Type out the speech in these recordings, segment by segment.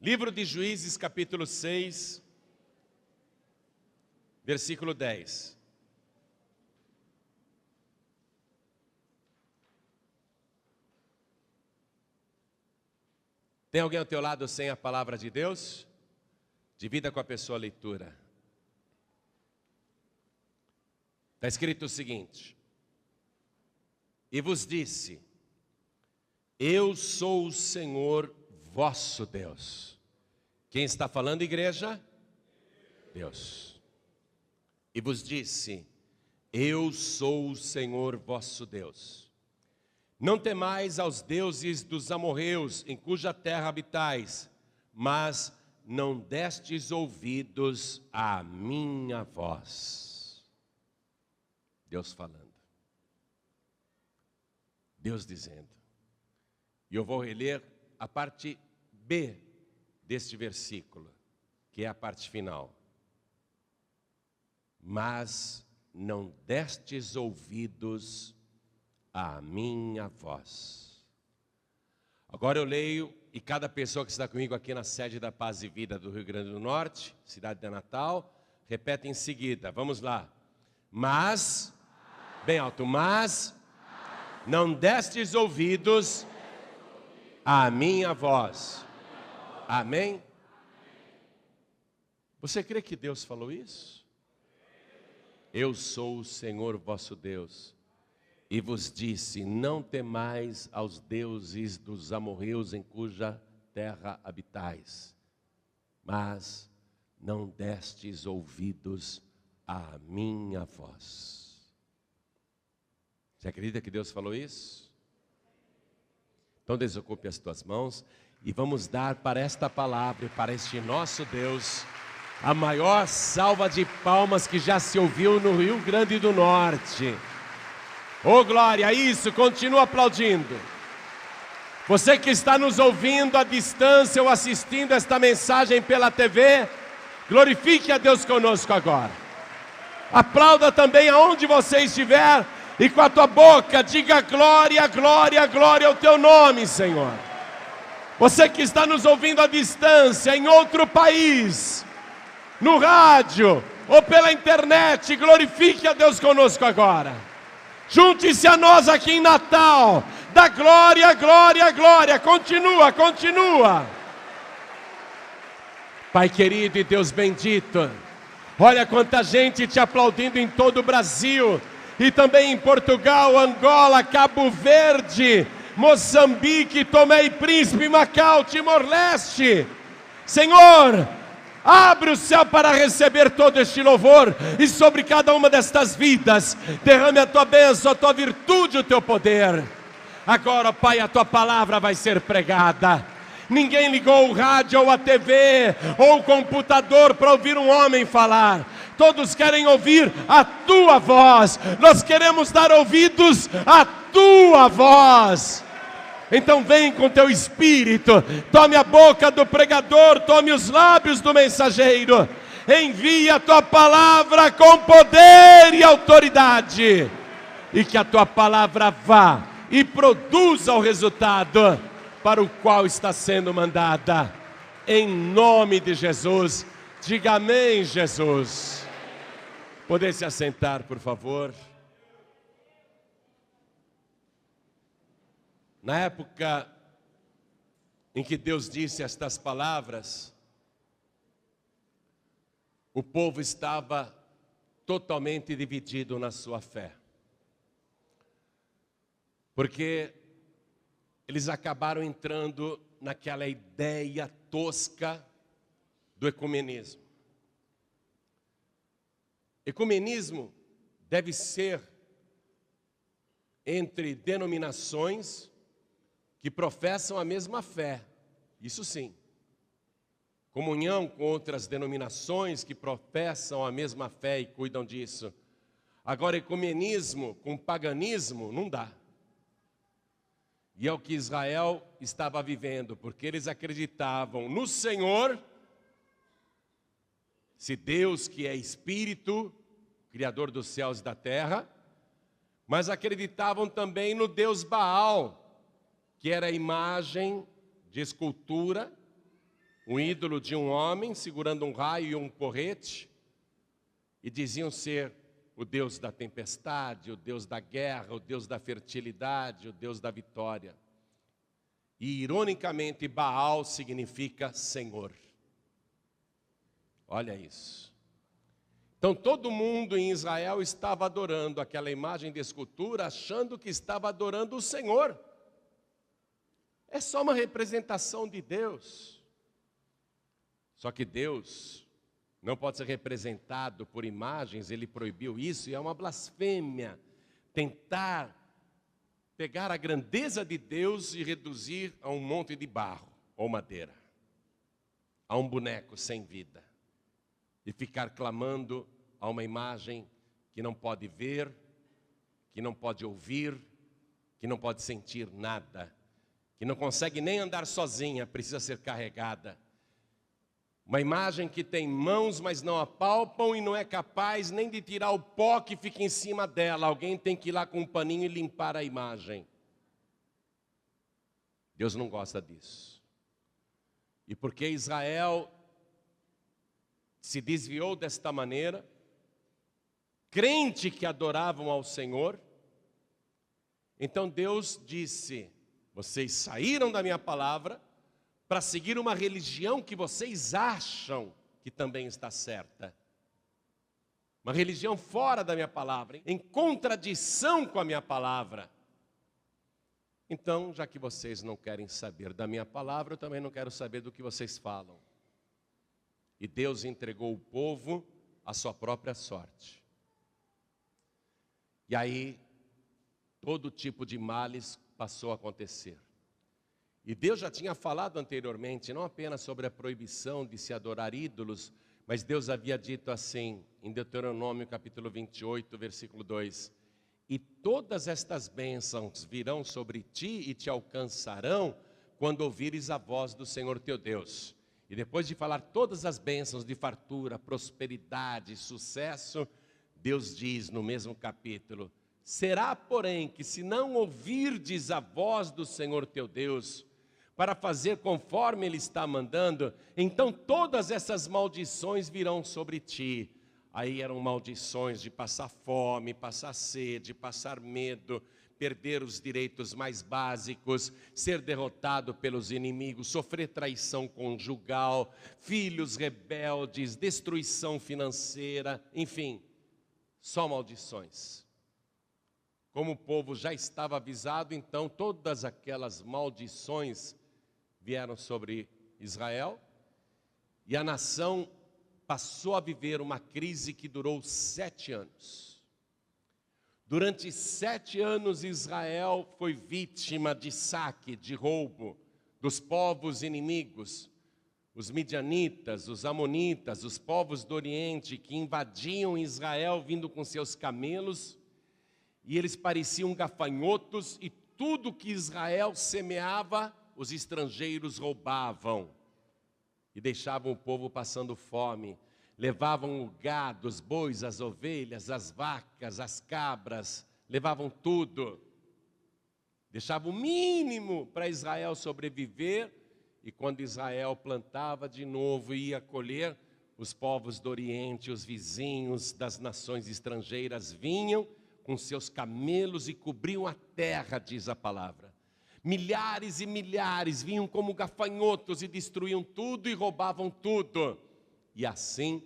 Livro de Juízes, capítulo 6, versículo 10. Tem alguém ao teu lado sem a palavra de Deus? Divida com a pessoa a leitura. Está escrito o seguinte: e vos disse, eu sou o Senhor vosso Deus. Quem está falando, igreja? Deus. E vos disse, eu sou o Senhor vosso Deus. Não temais aos deuses dos amorreus, em cuja terra habitais, mas não destes ouvidos à minha voz. Deus falando. Deus dizendo. E eu vou reler a parte B deste versículo, que é a parte final. Mas não destes ouvidos à minha voz. Agora eu leio, e cada pessoa que está comigo aqui na sede da Paz e Vida do Rio Grande do Norte, cidade de Natal, repete em seguida. Vamos lá. Mas, bem alto, mas não destes ouvidos à minha voz. Amém? Você crê que Deus falou isso? Eu sou o Senhor vosso Deus. E vos disse, não temais aos deuses dos amorreus em cuja terra habitais, mas não destes ouvidos à minha voz. Você acredita que Deus falou isso? Então desocupe as tuas mãos e vamos dar para esta palavra, para este nosso Deus, a maior salva de palmas que já se ouviu no Rio Grande do Norte. Oh glória, isso, continua aplaudindo. Você que está nos ouvindo à distância ou assistindo esta mensagem pela TV, glorifique a Deus conosco agora. Aplauda também aonde você estiver e com a tua boca diga glória, glória, glória ao teu nome, Senhor. Você que está nos ouvindo à distância, em outro país, no rádio ou pela internet, glorifique a Deus conosco agora. Junte-se a nós aqui em Natal. Dá glória, glória, glória. Continua, continua. Pai querido e Deus bendito, olha quanta gente te aplaudindo em todo o Brasil. E também em Portugal, Angola, Cabo Verde, Moçambique, Tomé e Príncipe, Macau, Timor-Leste. Senhor, abre o céu para receber todo este louvor e sobre cada uma destas vidas derrame a tua bênção, a tua virtude, o teu poder. Agora, Pai, a tua palavra vai ser pregada. Ninguém ligou o rádio ou a TV ou o computador para ouvir um homem falar. Todos querem ouvir a tua voz. Nós queremos dar ouvidos à tua voz. Então vem com teu espírito, tome a boca do pregador, tome os lábios do mensageiro, envia a tua palavra com poder e autoridade, e que a tua palavra vá e produza o resultado para o qual está sendo mandada, em nome de Jesus. Diga amém, Jesus. Poder se assentar, por favor. Na época em que Deus disse estas palavras, o povo estava totalmente dividido na sua fé. Porque eles acabaram entrando naquela ideia tosca do ecumenismo. Ecumenismo deve ser entre denominações que professam a mesma fé, isso sim. Comunhão com outras denominações que professam a mesma fé e cuidam disso. Agora, ecumenismo com paganismo não dá. E é o que Israel estava vivendo, porque eles acreditavam no Senhor, se Deus que é Espírito, Criador dos céus e da terra, mas acreditavam também no Deus Baal, que era a imagem de escultura, um ídolo de um homem segurando um raio e um porrete, e diziam ser o Deus da tempestade, o Deus da guerra, o Deus da fertilidade, o Deus da vitória. E, ironicamente, Baal significa Senhor. Olha isso. Então, todo mundo em Israel estava adorando aquela imagem de escultura, achando que estava adorando o Senhor. É só uma representação de Deus. Só que Deus não pode ser representado por imagens, Ele proibiu isso, e é uma blasfêmia tentar pegar a grandeza de Deus e reduzir a um monte de barro ou madeira, a um boneco sem vida, e ficar clamando a uma imagem que não pode ver, que não pode ouvir, que não pode sentir nada, que não consegue nem andar sozinha, precisa ser carregada. Uma imagem que tem mãos, mas não apalpam, e não é capaz nem de tirar o pó que fica em cima dela. Alguém tem que ir lá com um paninho e limpar a imagem. Deus não gosta disso. E porque Israel se desviou desta maneira, crente que adoravam ao Senhor, então Deus disse: vocês saíram da minha palavra para seguir uma religião que vocês acham que também está certa. Uma religião fora da minha palavra, em contradição com a minha palavra. Então, já que vocês não querem saber da minha palavra, eu também não quero saber do que vocês falam. E Deus entregou o povo à sua própria sorte. E aí, todo tipo de males passou a acontecer. E Deus já tinha falado anteriormente, não apenas sobre a proibição de se adorar ídolos, mas Deus havia dito assim, em Deuteronômio capítulo 28, versículo 2: e todas estas bênçãos virão sobre ti e te alcançarão quando ouvires a voz do Senhor teu Deus. E depois de falar todas as bênçãos de fartura, prosperidade, sucesso, Deus diz no mesmo capítulo: será, porém, que se não ouvirdes a voz do Senhor teu Deus, para fazer conforme Ele está mandando, então todas essas maldições virão sobre ti. Aí eram maldições de passar fome, passar sede, passar medo, perder os direitos mais básicos, ser derrotado pelos inimigos, sofrer traição conjugal, filhos rebeldes, destruição financeira, enfim, só maldições. Como o povo já estava avisado, então todas aquelas maldições vieram sobre Israel, e a nação passou a viver uma crise que durou 7 anos. Durante 7 anos Israel foi vítima de saque, de roubo dos povos inimigos, os midianitas, os amonitas, os povos do Oriente que invadiam Israel vindo com seus camelos, e eles pareciam gafanhotos, e tudo que Israel semeava, os estrangeiros roubavam e deixavam o povo passando fome. Levavam o gado, os bois, as ovelhas, as vacas, as cabras, levavam tudo. Deixavam o mínimo para Israel sobreviver, e quando Israel plantava de novo e ia colher, os povos do Oriente, os vizinhos das nações estrangeiras vinham com seus camelos e cobriam a terra, diz a palavra. Milhares e milhares vinham como gafanhotos e destruíam tudo e roubavam tudo. E assim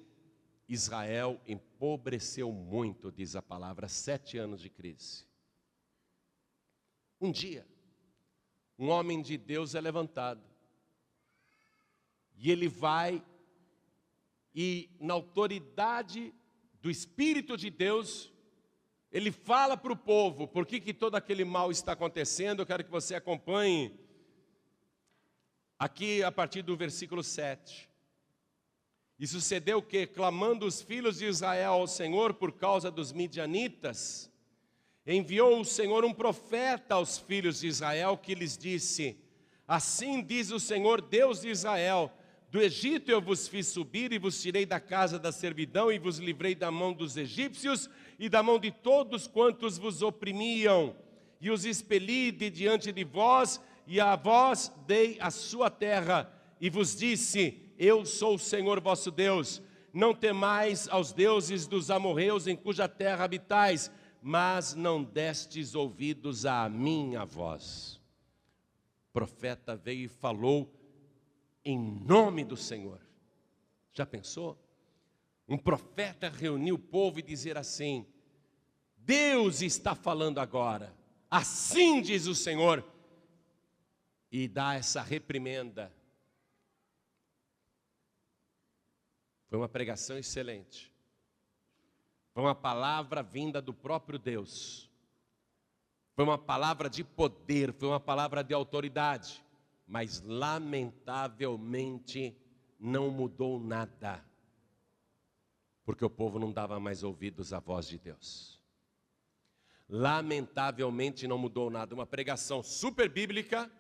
Israel empobreceu muito, diz a palavra, 7 anos de crise. Um dia, um homem de Deus é levantado. E ele vai e, na autoridade do Espírito de Deus, ele fala para o povo por que todo aquele mal está acontecendo. Eu quero que você acompanhe aqui a partir do versículo 7. E sucedeu que, clamando os filhos de Israel ao Senhor por causa dos midianitas, enviou o Senhor um profeta aos filhos de Israel que lhes disse: assim diz o Senhor Deus de Israel, do Egito eu vos fiz subir e vos tirei da casa da servidão e vos livrei da mão dos egípcios e da mão de todos quantos vos oprimiam, e os expeli de diante de vós, e a vós dei a sua terra, e vos disse: eu sou o Senhor vosso Deus. Não temais aos deuses dos amorreus em cuja terra habitais, mas não destes ouvidos à minha voz. O profeta veio e falou em nome do Senhor. Já pensou? Um profeta reunir o povo e dizer assim: Deus está falando agora, assim diz o Senhor, e dá essa reprimenda. Foi uma pregação excelente. Foi uma palavra vinda do próprio Deus. Foi uma palavra de poder, foi uma palavra de autoridade. Mas lamentavelmente não mudou nada. Porque o povo não dava mais ouvidos à voz de Deus. Lamentavelmente não mudou nada. Uma pregação super bíblica,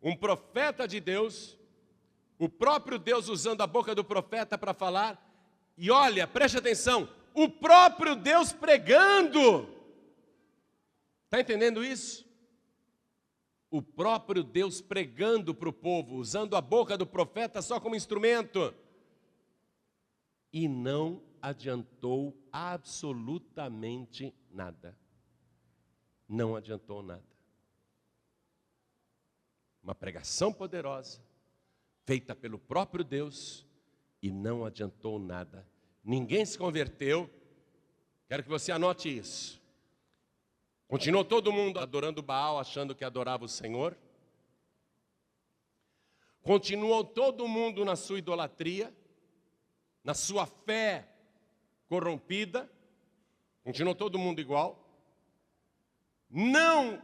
um profeta de Deus, o próprio Deus usando a boca do profeta para falar. E olha, preste atenção, o próprio Deus pregando. Está entendendo isso? O próprio Deus pregando para o povo, usando a boca do profeta só como instrumento. E não adiantou absolutamente nada. Não adiantou nada. Uma pregação poderosa, feita pelo próprio Deus, e não adiantou nada. Ninguém se converteu. Quero que você anote isso. Continuou todo mundo adorando Baal, achando que adorava o Senhor. Continuou todo mundo na sua idolatria, na sua fé corrompida. Continuou todo mundo igual. Não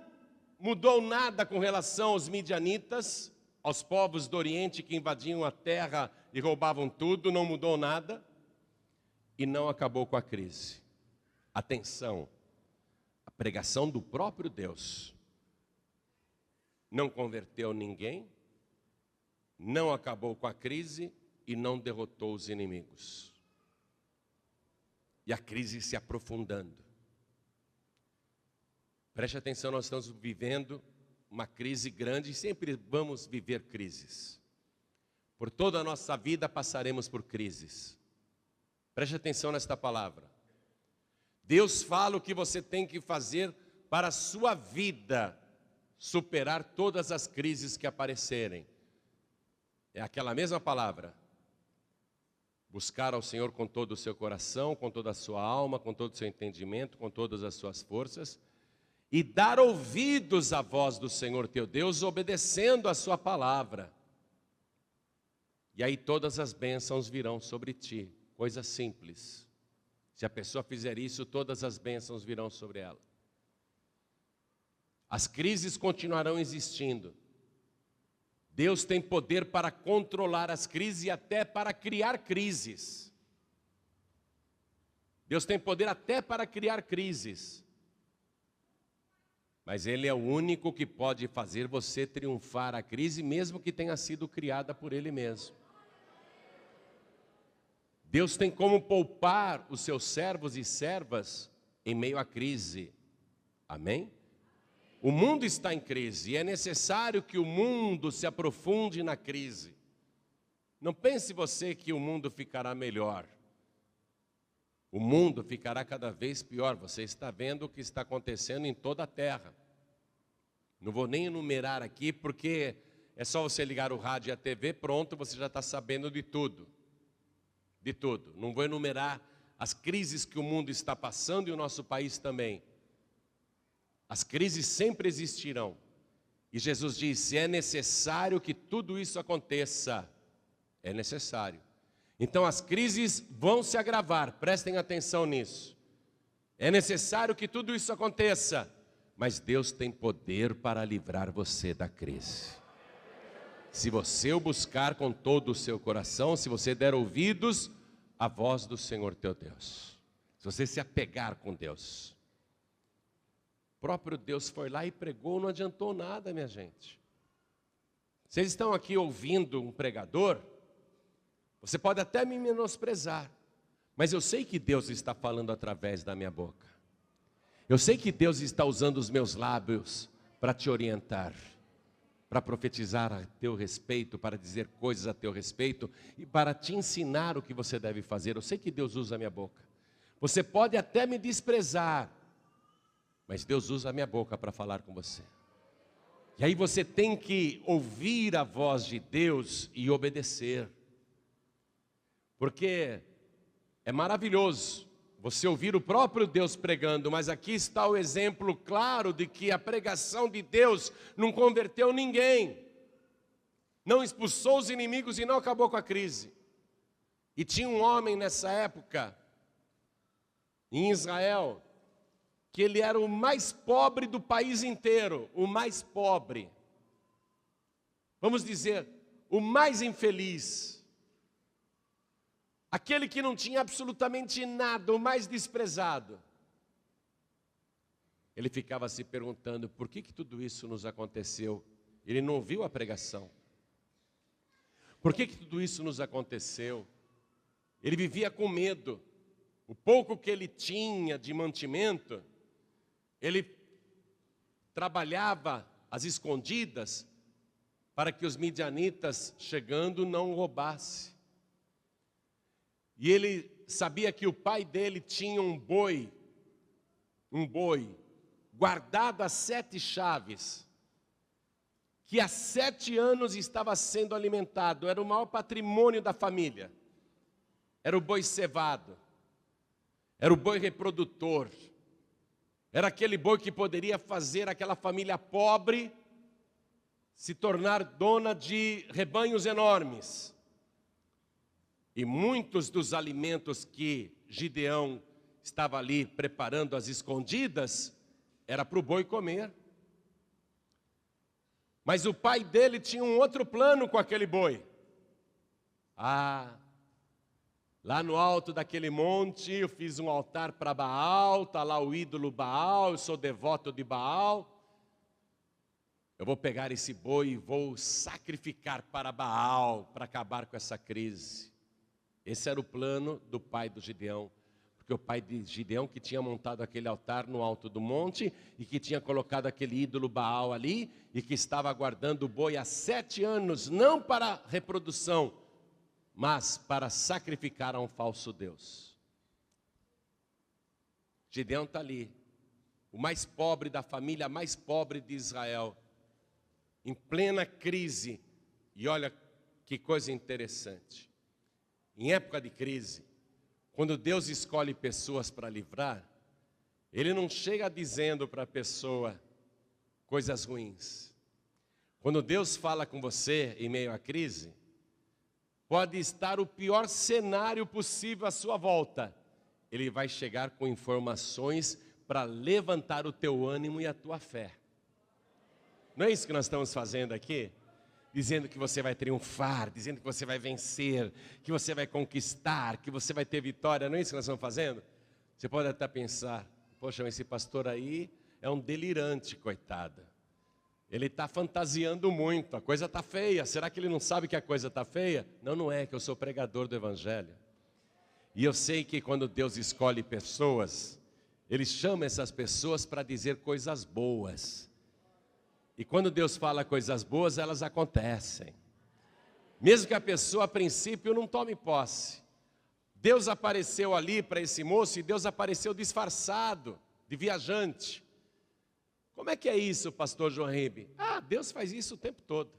mudou nada com relação aos midianitas, aos povos do Oriente que invadiam a terra e roubavam tudo. Não mudou nada. E não acabou com a crise. Atenção, a pregação do próprio Deus não converteu ninguém, não acabou com a crise e não derrotou os inimigos. E a crise se aprofundando. Preste atenção, nós estamos vivendo uma crise grande e sempre vamos viver crises. Por toda a nossa vida passaremos por crises. Preste atenção nesta palavra. Deus fala o que você tem que fazer para a sua vida superar todas as crises que aparecerem. É aquela mesma palavra. Buscar ao Senhor com todo o seu coração, com toda a sua alma, com todo o seu entendimento, com todas as suas forças, e dar ouvidos à voz do Senhor teu Deus, obedecendo a sua palavra. E aí todas as bênçãos virão sobre ti. Coisa simples. Se a pessoa fizer isso, todas as bênçãos virão sobre ela. As crises continuarão existindo. Deus tem poder para controlar as crises e até para criar crises. Deus tem poder até para criar crises. Mas Ele é o único que pode fazer você triunfar a crise, mesmo que tenha sido criada por Ele mesmo. Deus tem como poupar os seus servos e servas em meio à crise. Amém? O mundo está em crise e é necessário que o mundo se aprofunde na crise. Não pense você que o mundo ficará melhor. O mundo ficará cada vez pior. Você está vendo o que está acontecendo em toda a terra. Não vou nem enumerar aqui, porque é só você ligar o rádio e a TV, pronto, você já está sabendo de tudo. De tudo. Não vou enumerar as crises que o mundo está passando e o nosso país também. As crises sempre existirão. E Jesus disse: é necessário que tudo isso aconteça. É necessário. Então as crises vão se agravar, prestem atenção nisso. É necessário que tudo isso aconteça. Mas Deus tem poder para livrar você da crise. Se você o buscar com todo o seu coração, se você der ouvidos à voz do Senhor teu Deus, se você se apegar com Deus. O próprio Deus foi lá e pregou, não adiantou nada, minha gente. Vocês estão aqui ouvindo um pregador, você pode até me menosprezar, mas eu sei que Deus está falando através da minha boca. Eu sei que Deus está usando os meus lábios para te orientar. para profetizar a teu respeito, para dizer coisas a teu respeito e para te ensinar o que você deve fazer. Eu sei que Deus usa a minha boca. Você pode até me desprezar, mas Deus usa a minha boca para falar com você. E aí você tem que ouvir a voz de Deus e obedecer. Porque é maravilhoso você ouvir o próprio Deus pregando, mas aqui está o exemplo claro de que a pregação de Deus não converteu ninguém, não expulsou os inimigos e não acabou com a crise. E tinha um homem nessa época, em Israel, que ele era o mais pobre do país inteiro, o mais pobre. Vamos dizer, o mais infeliz. Aquele que não tinha absolutamente nada, o mais desprezado. Ele ficava se perguntando, por que tudo isso nos aconteceu? Ele não ouviu a pregação. Por que tudo isso nos aconteceu? Ele vivia com medo. O pouco que ele tinha de mantimento, ele trabalhava às escondidas para que os midianitas chegando não roubassem. E ele sabia que o pai dele tinha um boi guardado a 7 chaves, que há 7 anos estava sendo alimentado, era o maior patrimônio da família. Era o boi cevado, era o boi reprodutor, era aquele boi que poderia fazer aquela família pobre se tornar dona de rebanhos enormes. E muitos dos alimentos que Gideão estava ali preparando às escondidas, era para o boi comer. Mas o pai dele tinha um outro plano com aquele boi. Lá no alto daquele monte eu fiz um altar para Baal, está lá o ídolo Baal, eu sou devoto de Baal. Eu vou pegar esse boi e vou sacrificar para Baal, para acabar com essa crise. Esse era o plano do pai do Gideão, porque o pai de Gideão que tinha montado aquele altar no alto do monte e que tinha colocado aquele ídolo Baal ali e que estava guardando o boi há 7 anos, não para reprodução, mas para sacrificar a um falso Deus. Gideão está ali, o mais pobre da família, mais pobre de Israel, em plena crise. E olha que coisa interessante. Em época de crise, quando Deus escolhe pessoas para livrar, Ele não chega dizendo para a pessoa coisas ruins. Quando Deus fala com você em meio à crise, pode estar o pior cenário possível à sua volta. Ele vai chegar com informações para levantar o teu ânimo e a tua fé. Não é isso que nós estamos fazendo aqui? Dizendo que você vai triunfar, dizendo que você vai vencer, que você vai conquistar, que você vai ter vitória. Não é isso que nós estamos fazendo? Você pode até pensar, poxa, esse pastor aí é um delirante, coitado. Ele está fantasiando muito, a coisa está feia. Será que ele não sabe que a coisa está feia? Não, não é, que eu sou pregador do Evangelho. E eu sei que quando Deus escolhe pessoas, Ele chama essas pessoas para dizer coisas boas. E quando Deus fala coisas boas, elas acontecem. Mesmo que a pessoa, a princípio, não tome posse. Deus apareceu ali para esse moço e Deus apareceu disfarçado de viajante. Como é que é isso, pastor João Ribe? Deus faz isso o tempo todo.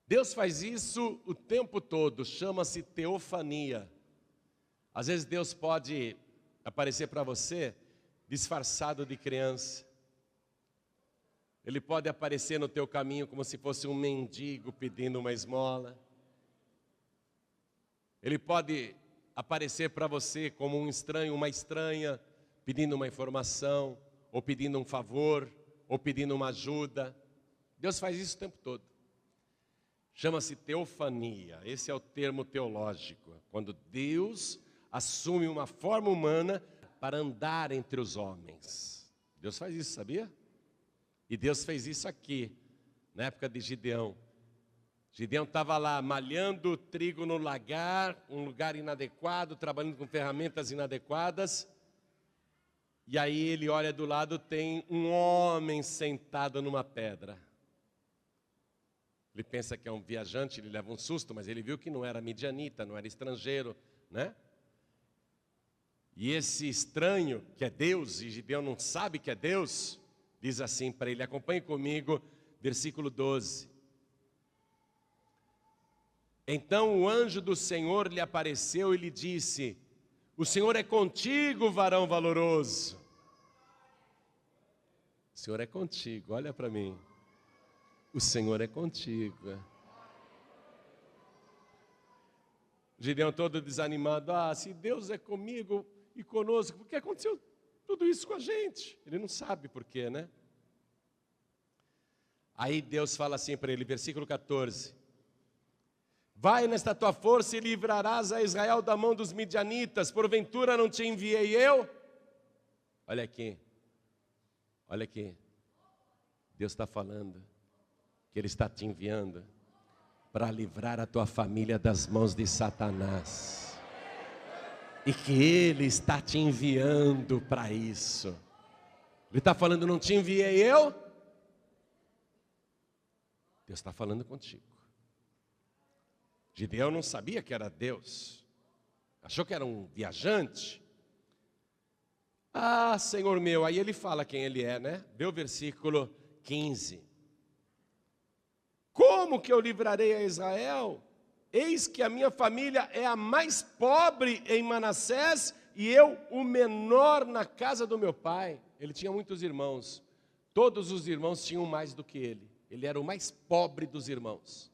Deus faz isso o tempo todo, chama-se teofania. Às vezes Deus pode aparecer para você disfarçado de criança. Ele pode aparecer no teu caminho como se fosse um mendigo pedindo uma esmola. Ele pode aparecer para você como um estranho, uma estranha, pedindo uma informação, ou pedindo um favor, ou pedindo uma ajuda. Deus faz isso o tempo todo. Chama-se teofania, esse é o termo teológico. Quando Deus assume uma forma humana para andar entre os homens. Deus faz isso, sabia? E Deus fez isso aqui, na época de Gideão. Gideão estava lá malhando trigo no lagar, um lugar inadequado, trabalhando com ferramentas inadequadas. E aí ele olha do lado, tem um homem sentado numa pedra. Ele pensa que é um viajante, ele leva um susto, mas ele viu que não era midianita, não era estrangeiro, né? E esse estranho, que é Deus, e Gideão não sabe que é Deus, diz assim para ele, acompanhe comigo, versículo 12. Então o anjo do Senhor lhe apareceu e lhe disse, o Senhor é contigo, varão valoroso. O Senhor é contigo, olha para mim. O Senhor é contigo. Gideão todo desanimado, se Deus é comigo e conosco, por que aconteceu tudo isso com a gente? Ele não sabe por quê, né? Aí Deus fala assim para ele, versículo 14. Vai nesta tua força e livrarás a Israel da mão dos midianitas, porventura não te enviei eu? Olha aqui, olha aqui, Deus está falando que Ele está te enviando para livrar a tua família das mãos de Satanás. E que Ele está te enviando para isso. Ele está falando, não te enviei eu? Deus está falando contigo. Gideão não sabia que era Deus. Achou que era um viajante. Senhor meu, aí ele fala quem ele é, né? Vê o versículo 15. Como que eu livrarei a Israel? Eis que a minha família é a mais pobre em Manassés e eu o menor na casa do meu pai. Ele tinha muitos irmãos. Todos os irmãos tinham mais do que ele. Ele era o mais pobre dos irmãos.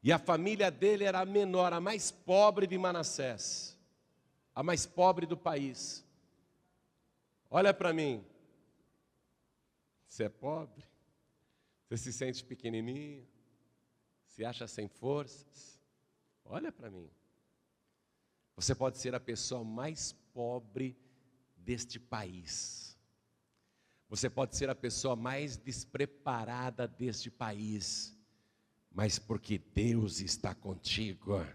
E a família dele era a menor, a mais pobre de Manassés. A mais pobre do país. Olha para mim. Você é pobre? Você se sente pequenininho? Se acha sem forças? Olha para mim. Você pode ser a pessoa mais pobre deste país. Você pode ser a pessoa mais despreparada deste país. Mas porque Deus está contigo,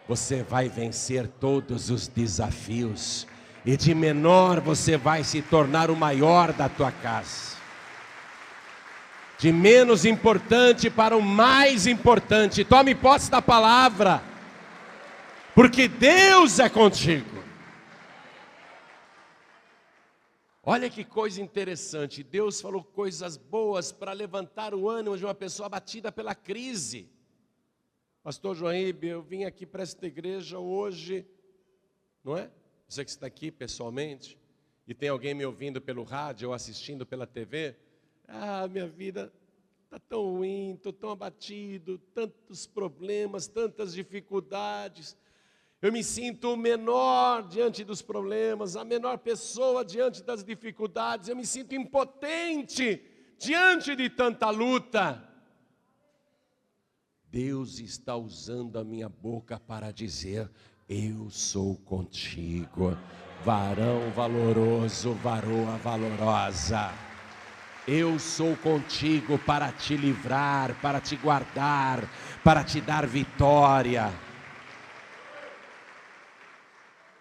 você vai vencer todos os desafios. E de menor você vai se tornar o maior da tua casa. De menos importante para o mais importante. Tome posse da palavra. Porque Deus é contigo. Olha que coisa interessante. Deus falou coisas boas para levantar o ânimo de uma pessoa abatida pela crise. Pastor Joaíbe, eu vim aqui para esta igreja hoje, não é? Você que está aqui pessoalmente, e tem alguém me ouvindo pelo rádio ou assistindo pela TV, minha vida está tão ruim, estou tão abatido, tantos problemas, tantas dificuldades, eu me sinto o menor diante dos problemas, a menor pessoa diante das dificuldades, eu me sinto impotente diante de tanta luta. Deus está usando a minha boca para dizer, eu sou contigo, varão valoroso, varoa valorosa. Eu sou contigo para te livrar, para te guardar, para te dar vitória.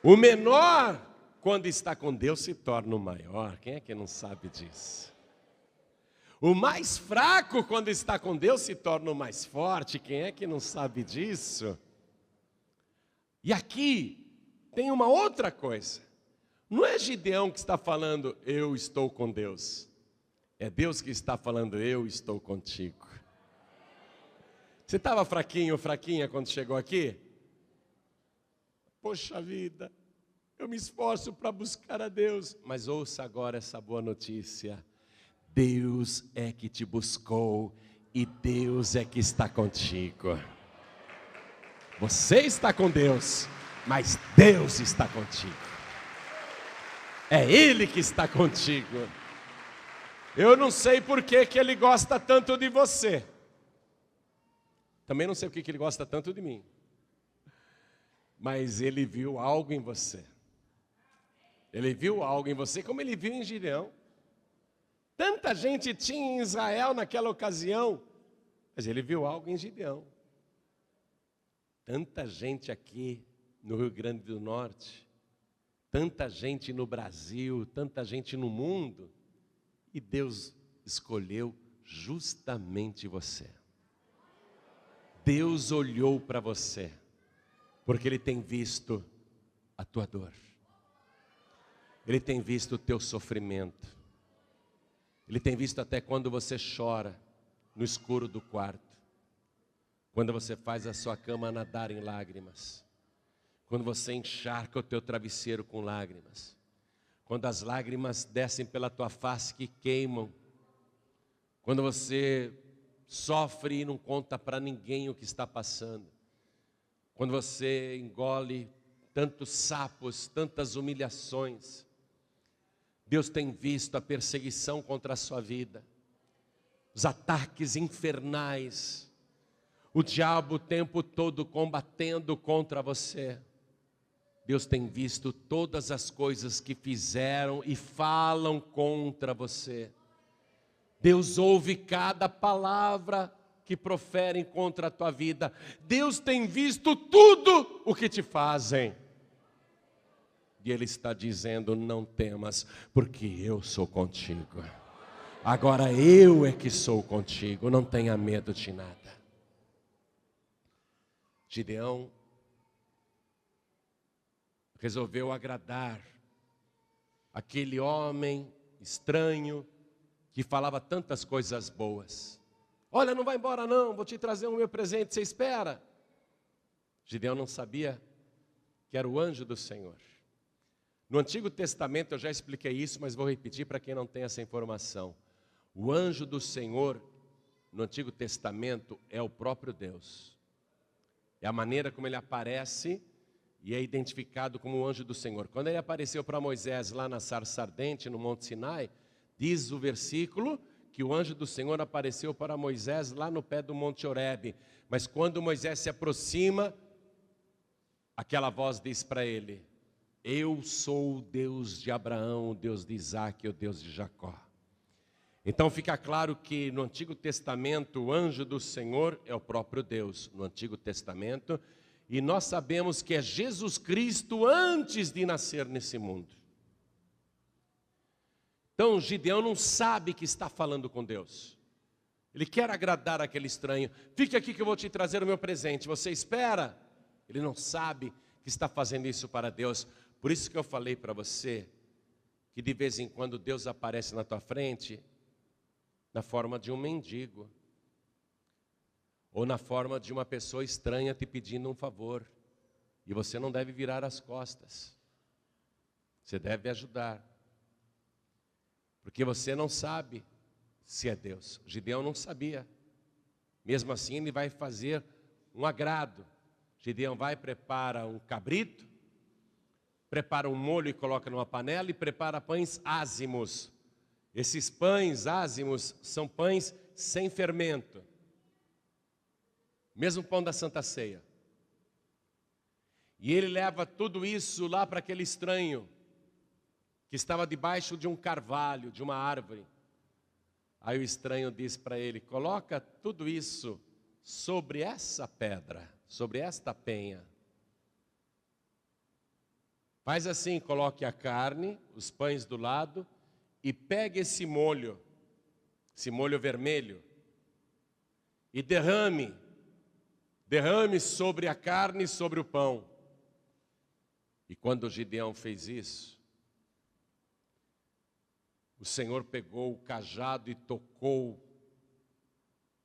O menor, quando está com Deus, se torna o maior. Quem é que não sabe disso? O mais fraco, quando está com Deus, se torna o mais forte. Quem é que não sabe disso? E aqui tem uma outra coisa. Não é Gideão que está falando, eu estou com Deus. É Deus que está falando, eu estou contigo. Você estava fraquinho ou fraquinha quando chegou aqui? Poxa vida, eu me esforço para buscar a Deus. Mas ouça agora essa boa notícia. Deus é que te buscou e Deus é que está contigo. Você está com Deus, mas Deus está contigo. É Ele que está contigo. Eu não sei por que Ele gosta tanto de você. Também não sei por que Ele gosta tanto de mim. Mas Ele viu algo em você. Ele viu algo em você como Ele viu em Gideão. Tanta gente tinha em Israel naquela ocasião, mas Ele viu algo em Gideão. Tanta gente aqui no Rio Grande do Norte, tanta gente no Brasil, tanta gente no mundo, e Deus escolheu justamente você. Deus olhou para você, porque Ele tem visto a tua dor. Ele tem visto o teu sofrimento. Ele tem visto até quando você chora no escuro do quarto. Quando você faz a sua cama nadar em lágrimas. Quando você encharca o teu travesseiro com lágrimas. Quando as lágrimas descem pela tua face que queimam. Quando você sofre e não conta para ninguém o que está passando. Quando você engole tantos sapos, tantas humilhações. Deus tem visto a perseguição contra a sua vida. Os ataques infernais. O diabo o tempo todo combatendo contra você. Deus tem visto todas as coisas que fizeram e falam contra você. Deus ouve cada palavra que proferem contra a tua vida. Deus tem visto tudo o que te fazem. E Ele está dizendo, não temas, porque eu sou contigo. Agora eu é que sou contigo, não tenha medo de nada. Gideão resolveu agradar aquele homem estranho que falava tantas coisas boas. Olha, não vai embora não, vou te trazer o meu presente, você espera? Gideão não sabia que era o anjo do Senhor. No Antigo Testamento eu já expliquei isso, mas vou repetir para quem não tem essa informação. O anjo do Senhor, no Antigo Testamento, é o próprio Deus. É a maneira como ele aparece e é identificado como o anjo do Senhor. Quando ele apareceu para Moisés lá na sarça ardente, no Monte Sinai, diz o versículo que o anjo do Senhor apareceu para Moisés lá no pé do Monte Horebe. Mas quando Moisés se aproxima, aquela voz diz para ele, eu sou o Deus de Abraão, o Deus de Isaac e o Deus de Jacó. Então fica claro que no Antigo Testamento o anjo do Senhor é o próprio Deus, no Antigo Testamento, e nós sabemos que é Jesus Cristo antes de nascer nesse mundo. Então Gideão não sabe que está falando com Deus. Ele quer agradar aquele estranho. Fique aqui que eu vou te trazer o meu presente. Você espera? Ele não sabe que está fazendo isso para Deus. Por isso que eu falei para você que de vez em quando Deus aparece na tua frente na forma de um mendigo ou na forma de uma pessoa estranha te pedindo um favor. E você não deve virar as costas. Você deve ajudar. Porque você não sabe se é Deus. Gideão não sabia. Mesmo assim ele vai fazer um agrado. Gideão vai, prepara um cabrito, prepara um molho e coloca numa panela e prepara pães ázimos. Esses pães ázimos são pães sem fermento. Mesmo pão da Santa Ceia. E ele leva tudo isso lá para aquele estranho que estava debaixo de um carvalho, de uma árvore. Aí o estranho diz para ele, coloca tudo isso sobre essa pedra, sobre esta penha. Faz assim, coloque a carne, os pães do lado, e pegue esse molho vermelho, e derrame sobre a carne e sobre o pão. E quando Gideão fez isso, o Senhor pegou o cajado e tocou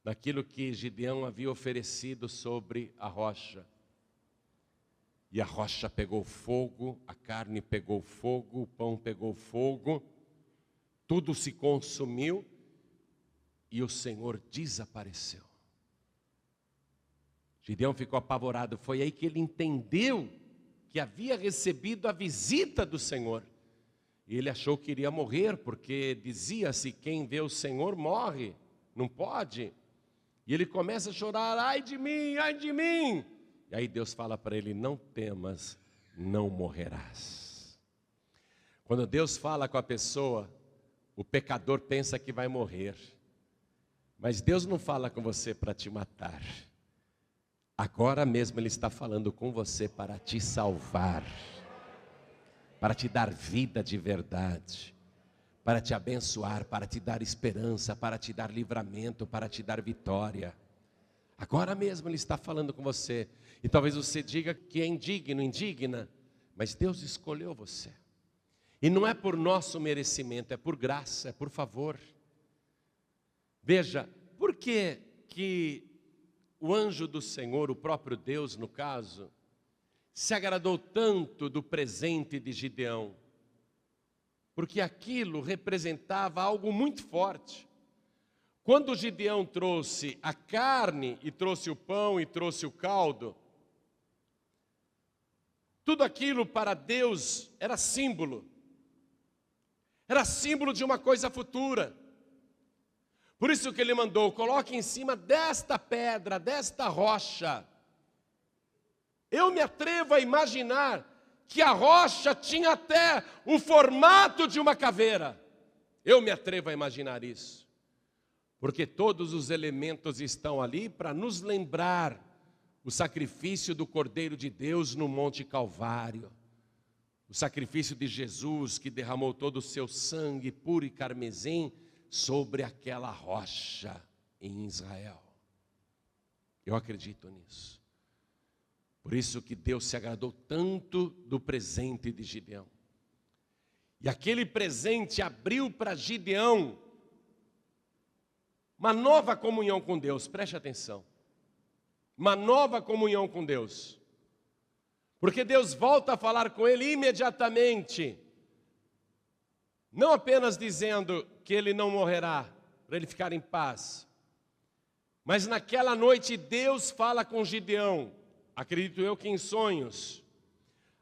naquilo que Gideão havia oferecido sobre a rocha. E a rocha pegou fogo, a carne pegou fogo, o pão pegou fogo, tudo se consumiu e o Senhor desapareceu. Gideão ficou apavorado, foi aí que ele entendeu que havia recebido a visita do Senhor. E ele achou que iria morrer, porque dizia-se, quem vê o Senhor morre, não pode. E ele começa a chorar, ai de mim, ai de mim. E aí Deus fala para ele, não temas, não morrerás. Quando Deus fala com a pessoa, o pecador pensa que vai morrer. Mas Deus não fala com você para te matar. Agora mesmo Ele está falando com você para te salvar. Para te dar vida de verdade. Para te abençoar, para te dar esperança, para te dar livramento, para te dar vitória. Agora mesmo Ele está falando com você. E talvez você diga que é indigno, indigna, mas Deus escolheu você. E não é por nosso merecimento, é por graça, é por favor. Veja, por que o anjo do Senhor, o próprio Deus no caso, se agradou tanto do presente de Gideão? Porque aquilo representava algo muito forte. Quando Gideão trouxe a carne, e trouxe o pão, e trouxe o caldo, tudo aquilo para Deus era símbolo de uma coisa futura. Por isso que Ele mandou: coloque em cima desta pedra, desta rocha. Eu me atrevo a imaginar que a rocha tinha até o formato de uma caveira. Eu me atrevo a imaginar isso. Porque todos os elementos estão ali para nos lembrar o sacrifício do Cordeiro de Deus no Monte Calvário. O sacrifício de Jesus que derramou todo o seu sangue puro e carmesim sobre aquela rocha em Israel. Eu acredito nisso. Por isso que Deus se agradou tanto do presente de Gideão. E aquele presente abriu para Gideão uma nova comunhão com Deus. Preste atenção. Uma nova comunhão com Deus. Porque Deus volta a falar com ele imediatamente. Não apenas dizendo que ele não morrerá, para ele ficar em paz. Mas naquela noite Deus fala com Gideão. Acredito eu que em sonhos.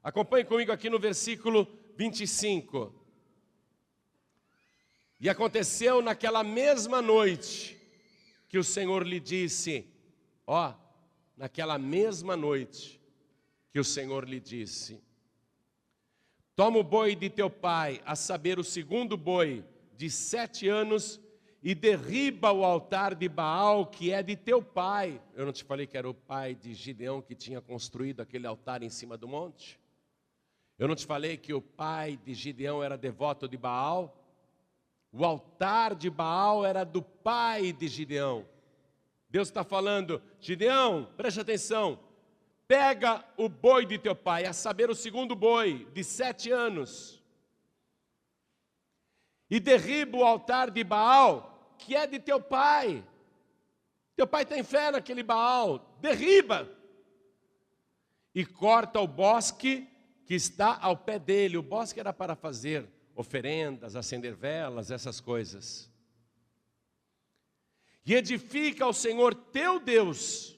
Acompanhe comigo aqui no versículo 25. E aconteceu naquela mesma noite que o Senhor lhe disse, naquela mesma noite que o Senhor lhe disse: toma o boi de teu pai, a saber, o segundo boi de 7 anos, e derriba o altar de Baal, que é de teu pai. Eu não te falei que era o pai de Gideão que tinha construído aquele altar em cima do monte? Eu não te falei que o pai de Gideão era devoto de Baal? O altar de Baal era do pai de Gideão. Deus está falando: Gideão, preste atenção, pega o boi de teu pai, a saber, o segundo boi de 7 anos, e derriba o altar de Baal, que é de teu pai. Teu pai tem fé naquele Baal, derriba. E corta o bosque que está ao pé dele. O bosque era para fazer oferendas, acender velas, essas coisas. E edifica ao Senhor teu Deus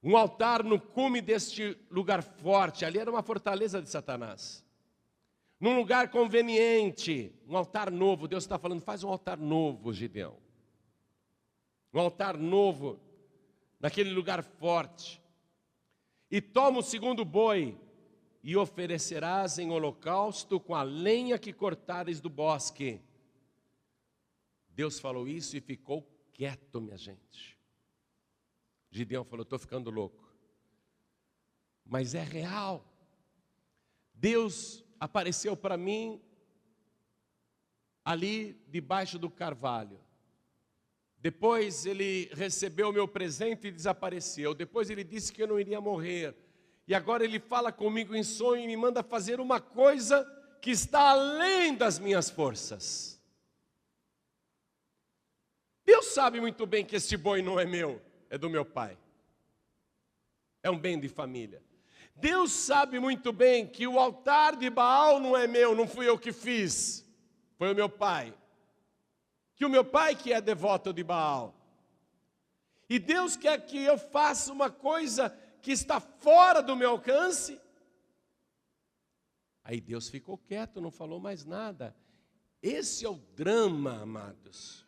um altar no cume deste lugar forte. Ali era uma fortaleza de Satanás. Num lugar conveniente, um altar novo. Deus está falando: faz um altar novo, Gideão. Um altar novo, naquele lugar forte. E toma o segundo boi, e oferecerás em holocausto com a lenha que cortares do bosque. Deus falou isso e ficou quieto, minha gente. Gideão falou: estou ficando louco. Mas é real. Deus apareceu para mim ali debaixo do carvalho. Depois ele recebeu o meu presente e desapareceu. Depois ele disse que eu não iria morrer. E agora ele fala comigo em sonho e me manda fazer uma coisa que está além das minhas forças. Deus sabe muito bem que este boi não é meu, é do meu pai. É um bem de família. Deus sabe muito bem que o altar de Baal não é meu, não fui eu que fiz, foi o meu pai. Que o meu pai que é devoto de Baal. E Deus quer que eu faça uma coisa que está fora do meu alcance. Aí Deus ficou quieto, não falou mais nada. Esse é o drama, amados,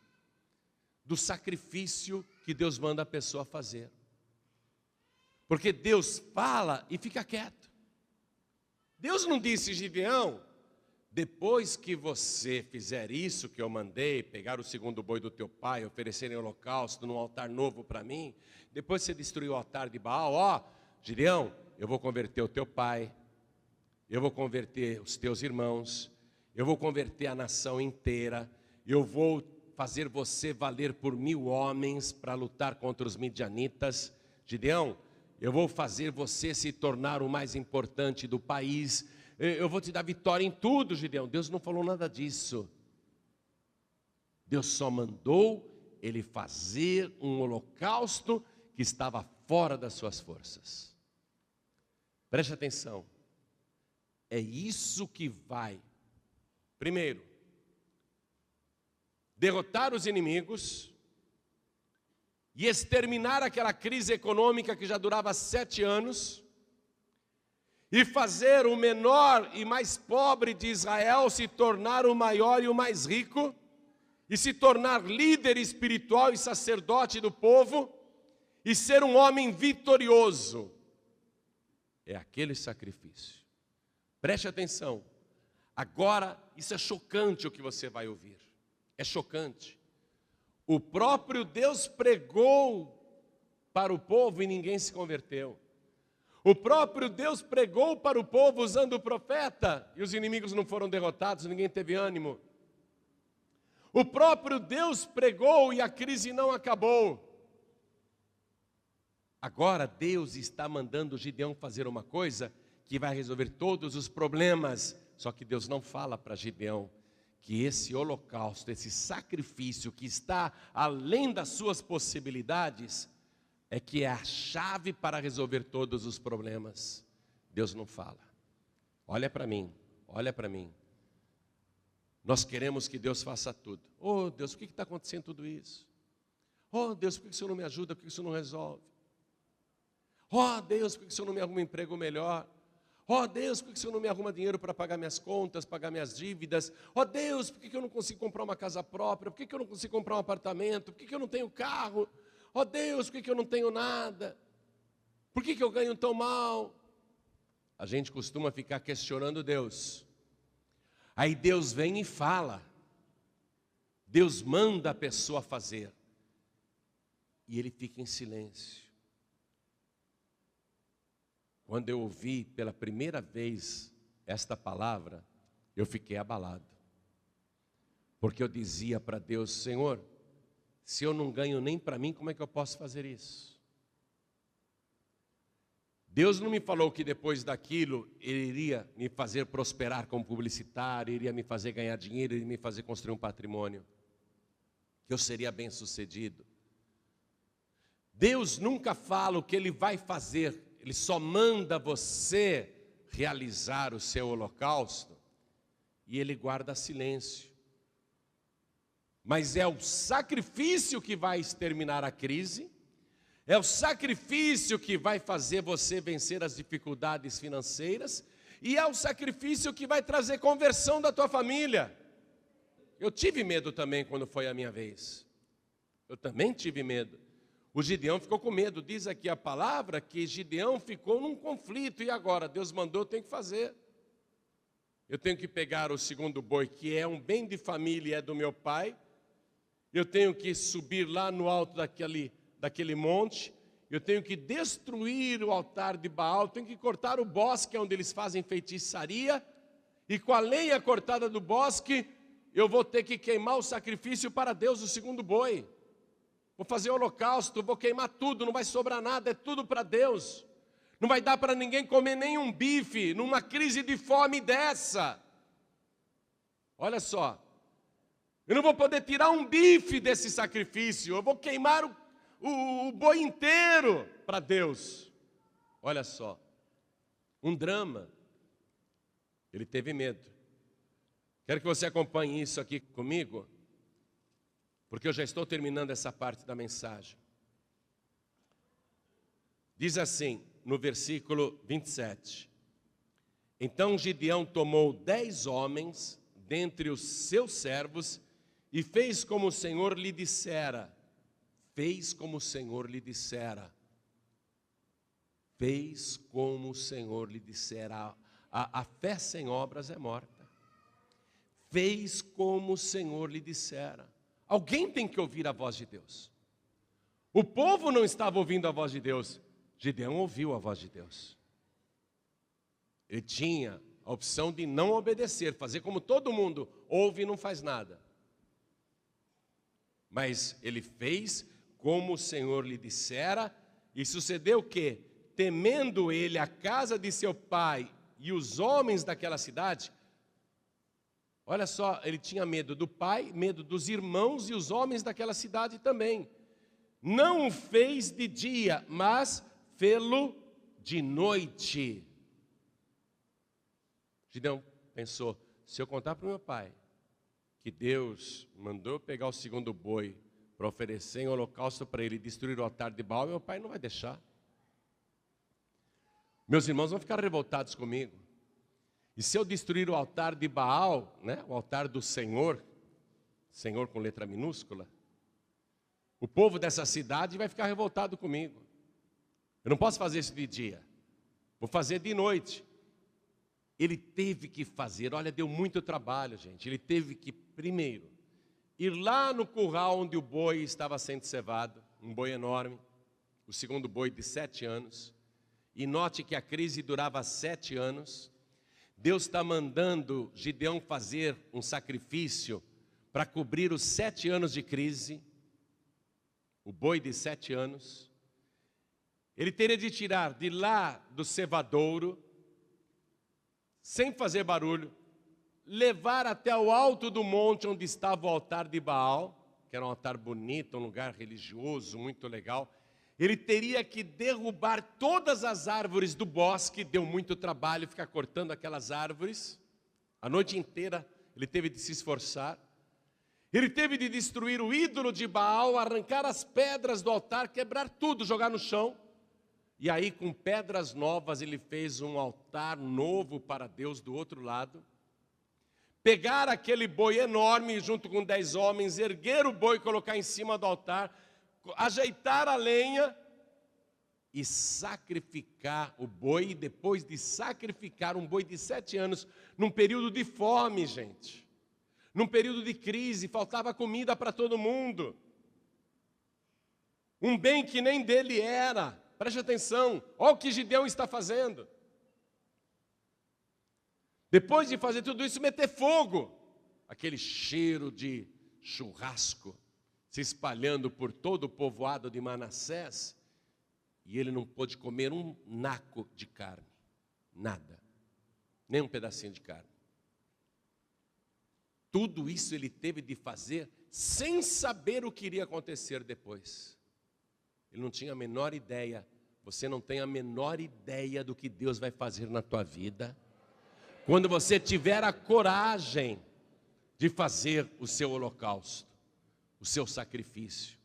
do sacrifício que Deus manda a pessoa fazer. Porque Deus fala e fica quieto. Deus não disse: Gideão, depois que você fizer isso que eu mandei, pegar o segundo boi do teu pai, oferecer em holocausto num altar novo para mim, depois você destruir o altar de Baal, Gideão, eu vou converter o teu pai, eu vou converter os teus irmãos, eu vou converter a nação inteira, eu vou fazer você valer por 1000 homens para lutar contra os midianitas. Gideão, eu vou fazer você se tornar o mais importante do país. Eu vou te dar vitória em tudo, Gideão. Deus não falou nada disso. Deus só mandou ele fazer um holocausto que estava fora das suas forças. Preste atenção. É isso que vai, primeiro, derrotar os inimigos e exterminar aquela crise econômica que já durava 7 anos, e fazer o menor e mais pobre de Israel se tornar o maior e o mais rico, e se tornar líder espiritual e sacerdote do povo, e ser um homem vitorioso. É aquele sacrifício. Preste atenção. Agora, isso é chocante o que você vai ouvir. É chocante. O próprio Deus pregou para o povo e ninguém se converteu. O próprio Deus pregou para o povo usando o profeta e os inimigos não foram derrotados, ninguém teve ânimo. O próprio Deus pregou e a crise não acabou. Agora Deus está mandando Gideão fazer uma coisa que vai resolver todos os problemas. Só que Deus não fala para Gideão que esse holocausto, esse sacrifício que está além das suas possibilidades, é que é a chave para resolver todos os problemas. Deus não fala. Olha para mim, olha para mim. Nós queremos que Deus faça tudo. Oh Deus, por que está acontecendo tudo isso? Oh Deus, por que o Senhor não me ajuda? Por que o Senhor não resolve? Oh Deus, por que o Senhor não me arruma um emprego melhor? Oh Deus, por que o Senhor não me arruma dinheiro para pagar minhas contas, pagar minhas dívidas? Oh Deus, por que eu não consigo comprar uma casa própria? Por que eu não consigo comprar um apartamento? Por que eu não tenho carro? Oh Deus, por que eu não tenho nada? Por que eu ganho tão mal? A gente costuma ficar questionando Deus. Aí Deus vem e fala. Deus manda a pessoa fazer. E ele fica em silêncio. Quando eu ouvi pela primeira vez esta palavra, eu fiquei abalado. Porque eu dizia para Deus, Senhor, se eu não ganho nem para mim, como é que eu posso fazer isso? Deus não me falou que depois daquilo, Ele iria me fazer prosperar como publicitário, iria me fazer ganhar dinheiro, iria me fazer construir um patrimônio, que eu seria bem sucedido. Deus nunca fala o que Ele vai fazer, Ele só manda você realizar o seu holocausto, e Ele guarda silêncio. Mas é o sacrifício que vai exterminar a crise, é o sacrifício que vai fazer você vencer as dificuldades financeiras, e é o sacrifício que vai trazer conversão da tua família. Eu tive medo também quando foi a minha vez. Eu também tive medo. O Gideão ficou com medo. Diz aqui a palavra que Gideão ficou num conflito. E agora? Deus mandou, eu tenho que fazer. Eu tenho que pegar o segundo boi, que é um bem de família, é do meu pai. Eu tenho que subir lá no alto daquele monte. Eu tenho que destruir o altar de Baal. Eu tenho que cortar o bosque onde eles fazem feitiçaria. E com a lenha cortada do bosque, eu vou ter que queimar o sacrifício para Deus, o segundo boi. Vou fazer holocausto, vou queimar tudo, não vai sobrar nada, é tudo para Deus. Não vai dar para ninguém comer nenhum bife numa crise de fome dessa. Olha só, eu não vou poder tirar um bife desse sacrifício, eu vou queimar o boi inteiro para Deus. Olha só, um drama. Ele teve medo. Quero que você acompanhe isso aqui comigo, porque eu já estou terminando essa parte da mensagem. Diz assim, no versículo 27. Então Gideão tomou 10 homens dentre os seus servos e fez como o Senhor lhe dissera. Fez como o Senhor lhe dissera. Fez como o Senhor lhe dissera. A fé sem obras é morta. Fez como o Senhor lhe dissera. Alguém tem que ouvir a voz de Deus. O povo não estava ouvindo a voz de Deus. Gideão ouviu a voz de Deus. Ele tinha a opção de não obedecer, fazer como todo mundo ouve e não faz nada. Mas ele fez como o Senhor lhe dissera, e sucedeu o quê? Temendo ele a casa de seu pai e os homens daquela cidade, olha só, ele tinha medo do pai, medo dos irmãos e os homens daquela cidade também. Não o fez de dia, mas fê-lo de noite. Gideão pensou, se eu contar para o meu pai que Deus mandou eu pegar o segundo boi para oferecer em holocausto para ele e destruir o altar de Baal, meu pai não vai deixar. Meus irmãos vão ficar revoltados comigo. E se eu destruir o altar de Baal, né, o altar do Senhor, Senhor com letra minúscula, o povo dessa cidade vai ficar revoltado comigo. Eu não posso fazer isso de dia, vou fazer de noite. Ele teve que fazer, olha, deu muito trabalho, gente. Ele teve que, primeiro, ir lá no curral onde o boi estava sendo cevado, um boi enorme, o segundo boi de 7 anos. E note que a crise durava 7 anos. Deus está mandando Gideão fazer um sacrifício para cobrir os 7 anos de crise. O boi de 7 anos. Ele teria de tirar de lá do cevadouro, sem fazer barulho, levar até o alto do monte onde estava o altar de Baal, que era um altar bonito, um lugar religioso, muito legal. Ele teria que derrubar todas as árvores do bosque, deu muito trabalho ficar cortando aquelas árvores. A noite inteira ele teve de se esforçar. Ele teve de destruir o ídolo de Baal, arrancar as pedras do altar, quebrar tudo, jogar no chão. E aí, com pedras novas, ele fez um altar novo para Deus do outro lado. Pegar aquele boi enorme, junto com 10 homens, erguer o boi, colocar em cima do altar, ajeitar a lenha e sacrificar o boi. E depois de sacrificar um boi de 7 anos, num período de fome, gente, num período de crise, faltava comida para todo mundo. Um bem que nem dele era. Preste atenção, olha o que Gideão está fazendo. Depois de fazer tudo isso, meter fogo. Aquele cheiro de churrasco se espalhando por todo o povoado de Manassés. E ele não pôde comer um naco de carne. Nada. Nem um pedacinho de carne. Tudo isso ele teve de fazer sem saber o que iria acontecer depois. Ele não tinha a menor ideia. Você não tem a menor ideia do que Deus vai fazer na tua vida quando você tiver a coragem de fazer o seu holocausto, o seu sacrifício.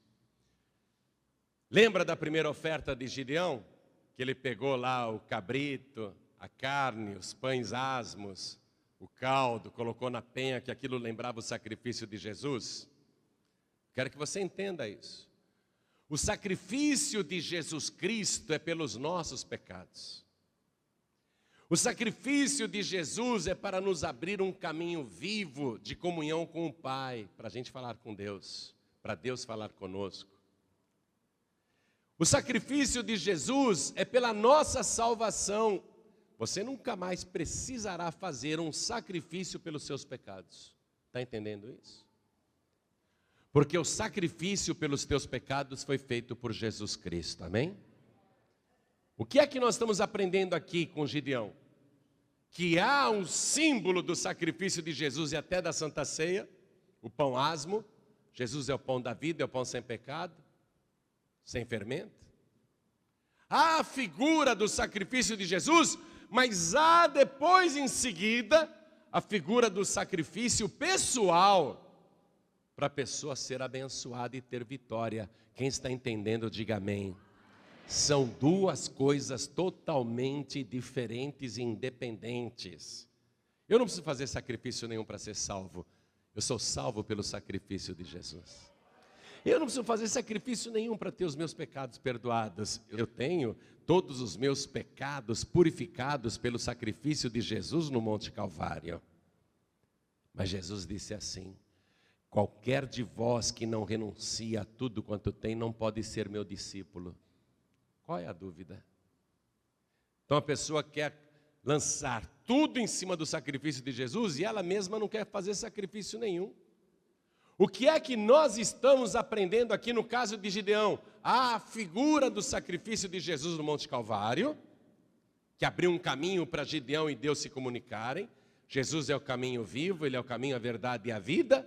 Lembra da primeira oferta de Gideão? Que ele pegou lá o cabrito, a carne, os pães asmos, o caldo, colocou na penha, que aquilo lembrava o sacrifício de Jesus? Quero que você entenda isso. O sacrifício de Jesus Cristo é pelos nossos pecados. O sacrifício de Jesus é para nos abrir um caminho vivo de comunhão com o Pai, para a gente falar com Deus, para Deus falar conosco. O sacrifício de Jesus é pela nossa salvação. Você nunca mais precisará fazer um sacrifício pelos seus pecados. Está entendendo isso? Porque o sacrifício pelos teus pecados foi feito por Jesus Cristo, amém? O que é que nós estamos aprendendo aqui com Gideão? Que há um símbolo do sacrifício de Jesus e até da Santa Ceia, o pão asmo. Jesus é o pão da vida, é o pão sem pecado, sem fermento. Há a figura do sacrifício de Jesus, mas há depois em seguida a figura do sacrifício pessoal, para a pessoa ser abençoada e ter vitória. Quem está entendendo, diga amém. São duas coisas totalmente diferentes e independentes. Eu não preciso fazer sacrifício nenhum para ser salvo. Eu sou salvo pelo sacrifício de Jesus. Eu não preciso fazer sacrifício nenhum para ter os meus pecados perdoados. Eu tenho todos os meus pecados purificados pelo sacrifício de Jesus no Monte Calvário. Mas Jesus disse assim: qualquer de vós que não renuncia a tudo quanto tem, não pode ser meu discípulo. Qual é a dúvida? Então a pessoa quer lançar tudo em cima do sacrifício de Jesus e ela mesma não quer fazer sacrifício nenhum. O que é que nós estamos aprendendo aqui no caso de Gideão? A figura do sacrifício de Jesus no Monte Calvário, que abriu um caminho para Gideão e Deus se comunicarem. Jesus é o caminho vivo, Ele é o caminho, a verdade e a vida.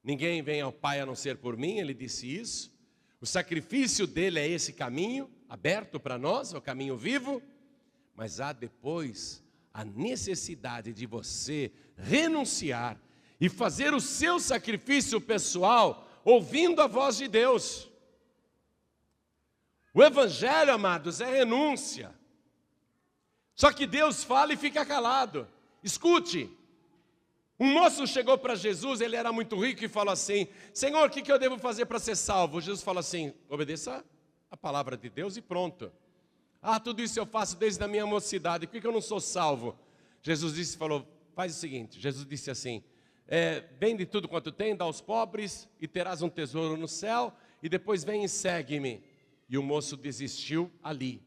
Ninguém vem ao Pai a não ser por mim, Ele disse isso. O sacrifício dele é esse caminho, aberto para nós, é o caminho vivo. Mas há depois a necessidade de você renunciar e fazer o seu sacrifício pessoal, ouvindo a voz de Deus. O Evangelho, amados, é renúncia. Só que Deus fala e fica calado. Escute, um moço chegou para Jesus, ele era muito rico e falou assim: Senhor, o que eu devo fazer para ser salvo? Jesus falou assim: obedeça a palavra de Deus e pronto. Ah, tudo isso eu faço desde a minha mocidade, por que eu não sou salvo? Jesus falou, faz o seguinte, Jesus disse assim: vende tudo quanto tem, dá aos pobres e terás um tesouro no céu, e depois vem e segue-me. E o moço desistiu ali,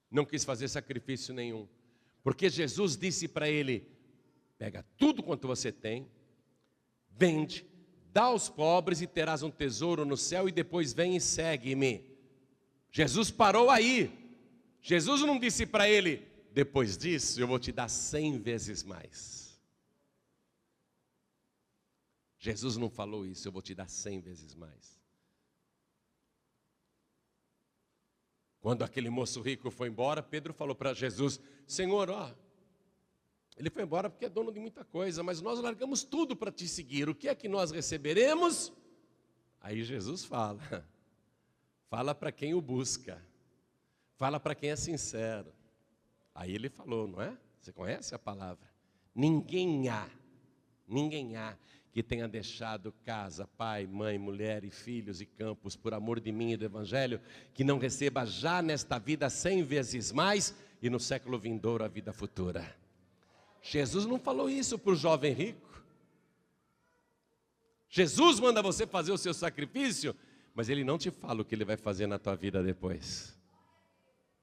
não quis fazer sacrifício nenhum, porque Jesus disse para ele: pega tudo quanto você tem, vende, dá aos pobres e terás um tesouro no céu, e depois vem e segue-me. Jesus parou aí. Jesus não disse para ele: depois disso eu vou te dar 100 vezes mais. Jesus não falou isso: eu vou te dar 100 vezes mais. Quando aquele moço rico foi embora, Pedro falou para Jesus: Senhor, ele foi embora porque é dono de muita coisa, mas nós largamos tudo para te seguir, o que é que nós receberemos? Aí Jesus fala para quem o busca, fala para quem é sincero. Aí ele falou, não é? Você conhece a palavra? Ninguém há que tenha deixado casa, pai, mãe, mulher e filhos e campos por amor de mim e do Evangelho, que não receba já nesta vida 100 vezes mais e no século vindouro a vida futura. Jesus não falou isso para o jovem rico. Jesus manda você fazer o seu sacrifício, mas Ele não te fala o que Ele vai fazer na tua vida depois.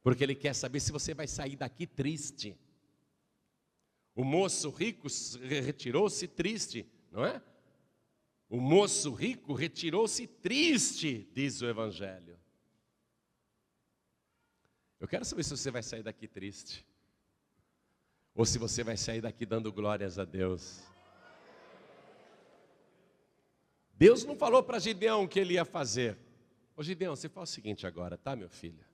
Porque Ele quer saber se você vai sair daqui triste. O moço rico retirou-se triste, não é? O moço rico retirou-se triste, diz o Evangelho. Eu quero saber se você vai sair daqui triste, ou se você vai sair daqui dando glórias a Deus. Deus não falou para Gideão o que ele ia fazer. Ô Gideão, você faz o seguinte agora, tá, meu filho?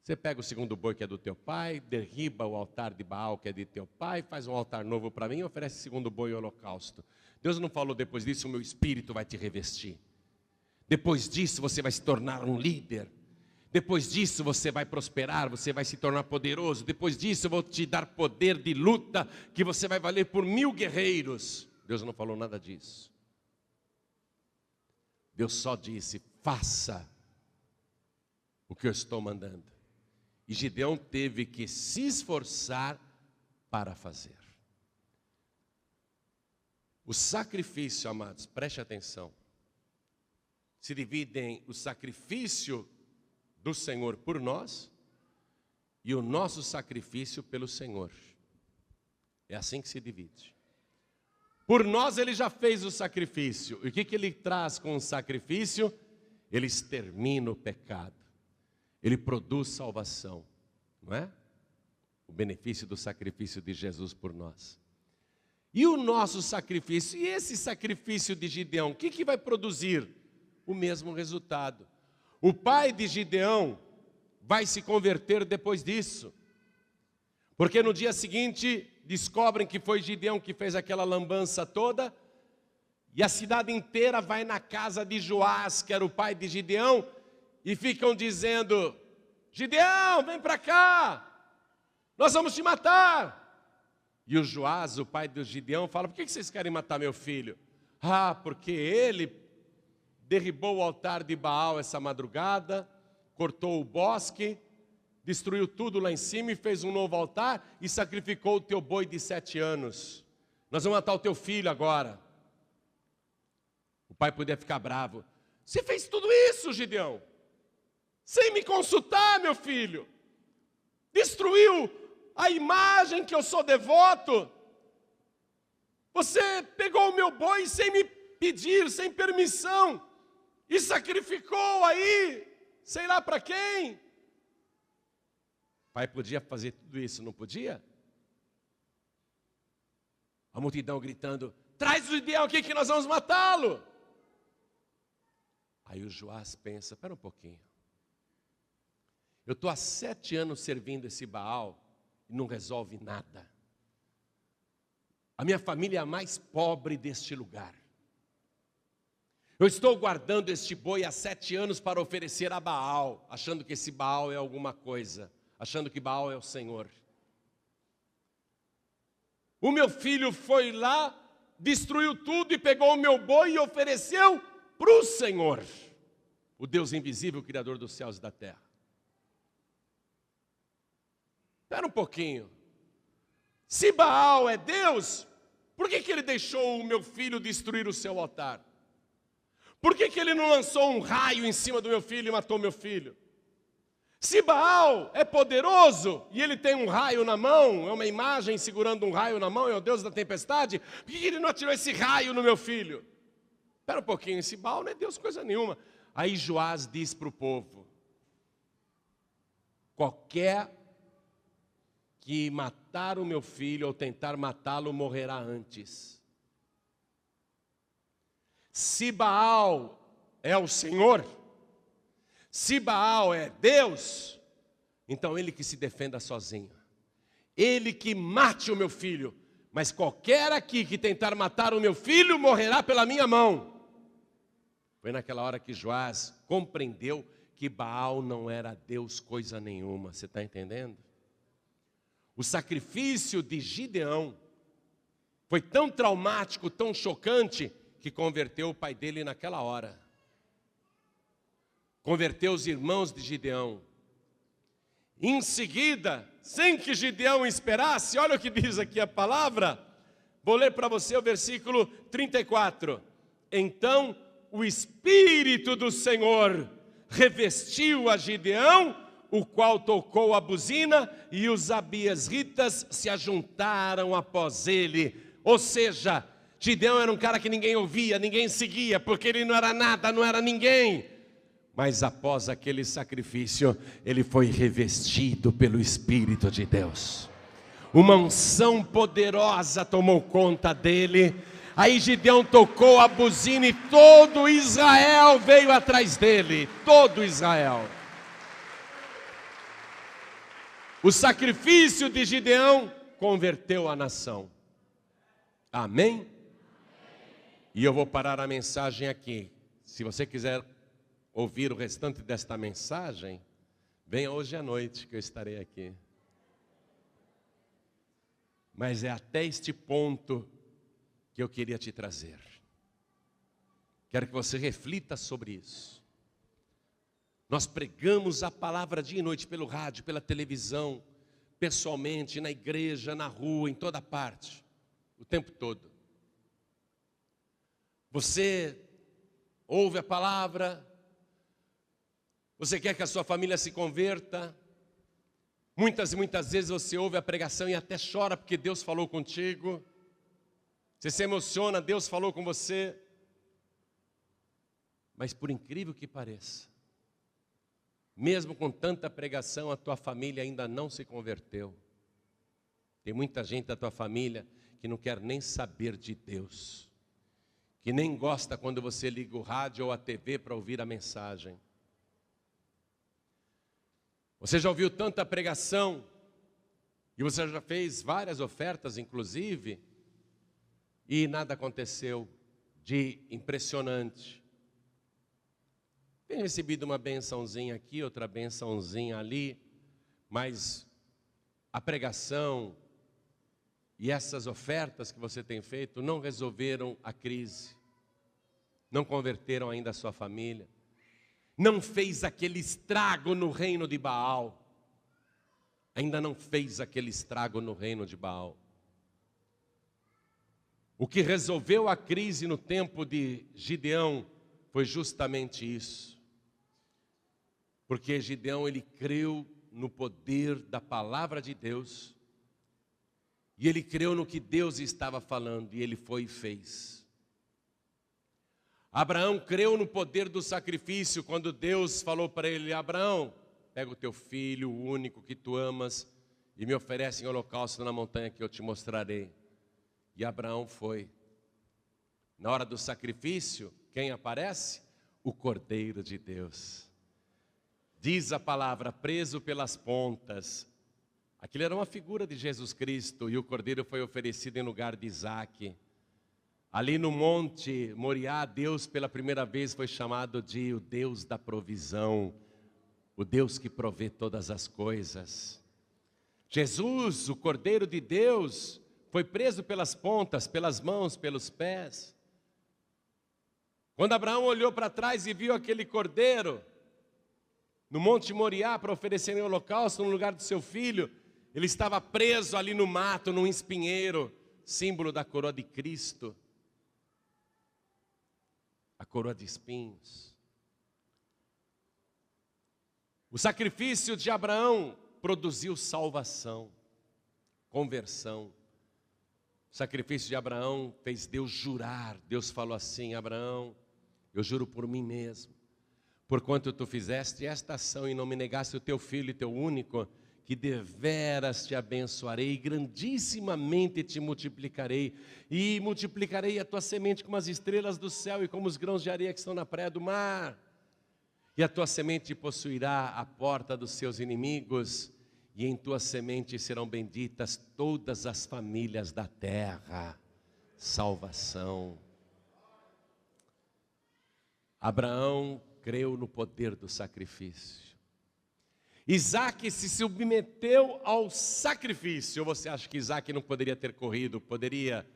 Você pega o segundo boi que é do teu pai, derriba o altar de Baal que é de teu pai, faz um altar novo para mim e oferece o segundo boi e holocausto. Deus não falou depois disso, o meu espírito vai te revestir. Depois disso você vai se tornar um líder. Depois disso você vai prosperar, você vai se tornar poderoso. Depois disso eu vou te dar poder de luta, que você vai valer por 1000 guerreiros. Deus não falou nada disso. Deus só disse, faça o que eu estou mandando. E Gideão teve que se esforçar para fazer. O sacrifício, amados, preste atenção, se divide em o sacrifício do Senhor por nós e o nosso sacrifício pelo Senhor. É assim que se divide. Por nós Ele já fez o sacrifício. E o que Ele traz com o sacrifício? Ele extermina o pecado. Ele produz salvação, não é? O benefício do sacrifício de Jesus por nós. E o nosso sacrifício, e esse sacrifício de Gideão, o que vai produzir? O mesmo resultado. O pai de Gideão vai se converter depois disso. Porque no dia seguinte, descobrem que foi Gideão que fez aquela lambança toda, e a cidade inteira vai na casa de Joás, que era o pai de Gideão, e ficam dizendo, Gideão, vem para cá, nós vamos te matar. E o Joás, o pai do Gideão, fala, por que vocês querem matar meu filho? Ah, porque ele derribou o altar de Baal essa madrugada, cortou o bosque, destruiu tudo lá em cima e fez um novo altar e sacrificou o teu boi de 7 anos. Nós vamos matar o teu filho agora. O pai podia ficar bravo. Você fez tudo isso, Gideão? Sem me consultar, meu filho. Destruiu a imagem que eu sou devoto. Você pegou o meu boi sem me pedir, sem permissão, e sacrificou aí, sei lá para quem. O pai podia fazer tudo isso, não podia? A multidão gritando: traz o Gideão aqui que nós vamos matá-lo. Aí o Joás pensa: espera um pouquinho. Eu estou há 7 anos servindo esse Baal e não resolve nada. A minha família é a mais pobre deste lugar. Eu estou guardando este boi há 7 anos para oferecer a Baal, achando que esse Baal é alguma coisa, achando que Baal é o Senhor. O meu filho foi lá, destruiu tudo e pegou o meu boi e ofereceu para o Senhor, o Deus invisível, Criador dos céus e da terra. Espera um pouquinho. Se Baal é Deus, por que ele deixou o meu filho destruir o seu altar? Por que ele não lançou um raio em cima do meu filho e matou meu filho? Se Baal é poderoso e ele tem um raio na mão, é uma imagem segurando um raio na mão, é o Deus da tempestade, por que ele não atirou esse raio no meu filho? Espera um pouquinho, esse Baal não é Deus coisa nenhuma. Aí Joás diz para o povo: qualquer que matar o meu filho ou tentar matá-lo morrerá antes. Se Baal é o Senhor, se Baal é Deus, então ele que se defenda sozinho, ele que mate o meu filho, mas qualquer aqui que tentar matar o meu filho morrerá pela minha mão. Foi naquela hora que Joás compreendeu que Baal não era Deus coisa nenhuma. Você está entendendo? O sacrifício de Gideão foi tão traumático, tão chocante, que converteu o pai dele naquela hora. Converteu os irmãos de Gideão. Em seguida, sem que Gideão esperasse, olha o que diz aqui a palavra. Vou ler para você o versículo 34. Então o Espírito do Senhor revestiu a Gideão, o qual tocou a buzina, e os abiesritas se ajuntaram após ele. Ou seja, Gideão era um cara que ninguém ouvia, ninguém seguia, porque ele não era nada, não era ninguém. Mas após aquele sacrifício, ele foi revestido pelo Espírito de Deus. Uma unção poderosa tomou conta dele. Aí Gideão tocou a buzina e todo Israel veio atrás dele. Todo Israel. O sacrifício de Gideão converteu a nação. Amém? E eu vou parar a mensagem aqui. Se você quiser ouvir o restante desta mensagem, venha hoje à noite que eu estarei aqui. Mas é até este ponto que eu queria te trazer. Quero que você reflita sobre isso. Nós pregamos a palavra dia e noite pelo rádio, pela televisão, pessoalmente, na igreja, na rua, em toda parte, o tempo todo. Você ouve a palavra, você quer que a sua família se converta. Muitas e muitas vezes você ouve a pregação e até chora porque Deus falou contigo. Você se emociona, Deus falou com você. Mas por incrível que pareça, mesmo com tanta pregação, a tua família ainda não se converteu. Tem muita gente da tua família que não quer nem saber de Deus, que nem gosta quando você liga o rádio ou a TV para ouvir a mensagem. Você já ouviu tanta pregação, e você já fez várias ofertas, inclusive, e nada aconteceu de impressionante. Tem recebido uma bençãozinha aqui, outra bençãozinha ali, mas a pregação e essas ofertas que você tem feito não resolveram a crise, não converteram ainda a sua família, não fez aquele estrago no reino de Baal, ainda não fez aquele estrago no reino de Baal. O que resolveu a crise no tempo de Gideão foi justamente isso. Porque Gideão, ele creu no poder da palavra de Deus E ele creu no que Deus estava falando, e ele foi e fez. Abraão creu no poder do sacrifício, quando Deus falou para ele: Abraão, pega o teu filho, o único que tu amas, e me oferece em holocausto na montanha que eu te mostrarei. E Abraão foi. Na hora do sacrifício, quem aparece? O Cordeiro de Deus. Diz a palavra, preso pelas pontas. Aquilo era uma figura de Jesus Cristo, e o Cordeiro foi oferecido em lugar de Isaque. Ali no monte Moriá, Deus pela primeira vez foi chamado de o Deus da provisão, o Deus que provê todas as coisas. Jesus, o Cordeiro de Deus, foi preso pelas pontas, pelas mãos, pelos pés. Quando Abraão olhou para trás e viu aquele cordeiro no monte Moriá para oferecer em holocausto no lugar do seu filho, ele estava preso ali no mato, num espinheiro, símbolo da coroa de Cristo, a coroa de espinhos. O sacrifício de Abraão produziu salvação, conversão. O sacrifício de Abraão fez Deus jurar. Deus falou assim: Abraão, eu juro por mim mesmo, porquanto tu fizeste esta ação e não me negaste o teu filho e teu único, que deveras te abençoarei e grandissimamente te multiplicarei, e multiplicarei a tua semente como as estrelas do céu e como os grãos de areia que estão na praia do mar. E a tua semente possuirá a porta dos seus inimigos, e em tua semente serão benditas todas as famílias da terra. Salvação. Abraão creu no poder do sacrifício. Isaque se submeteu ao sacrifício. Ou você acha que Isaque não poderia ter corrido? Poderia.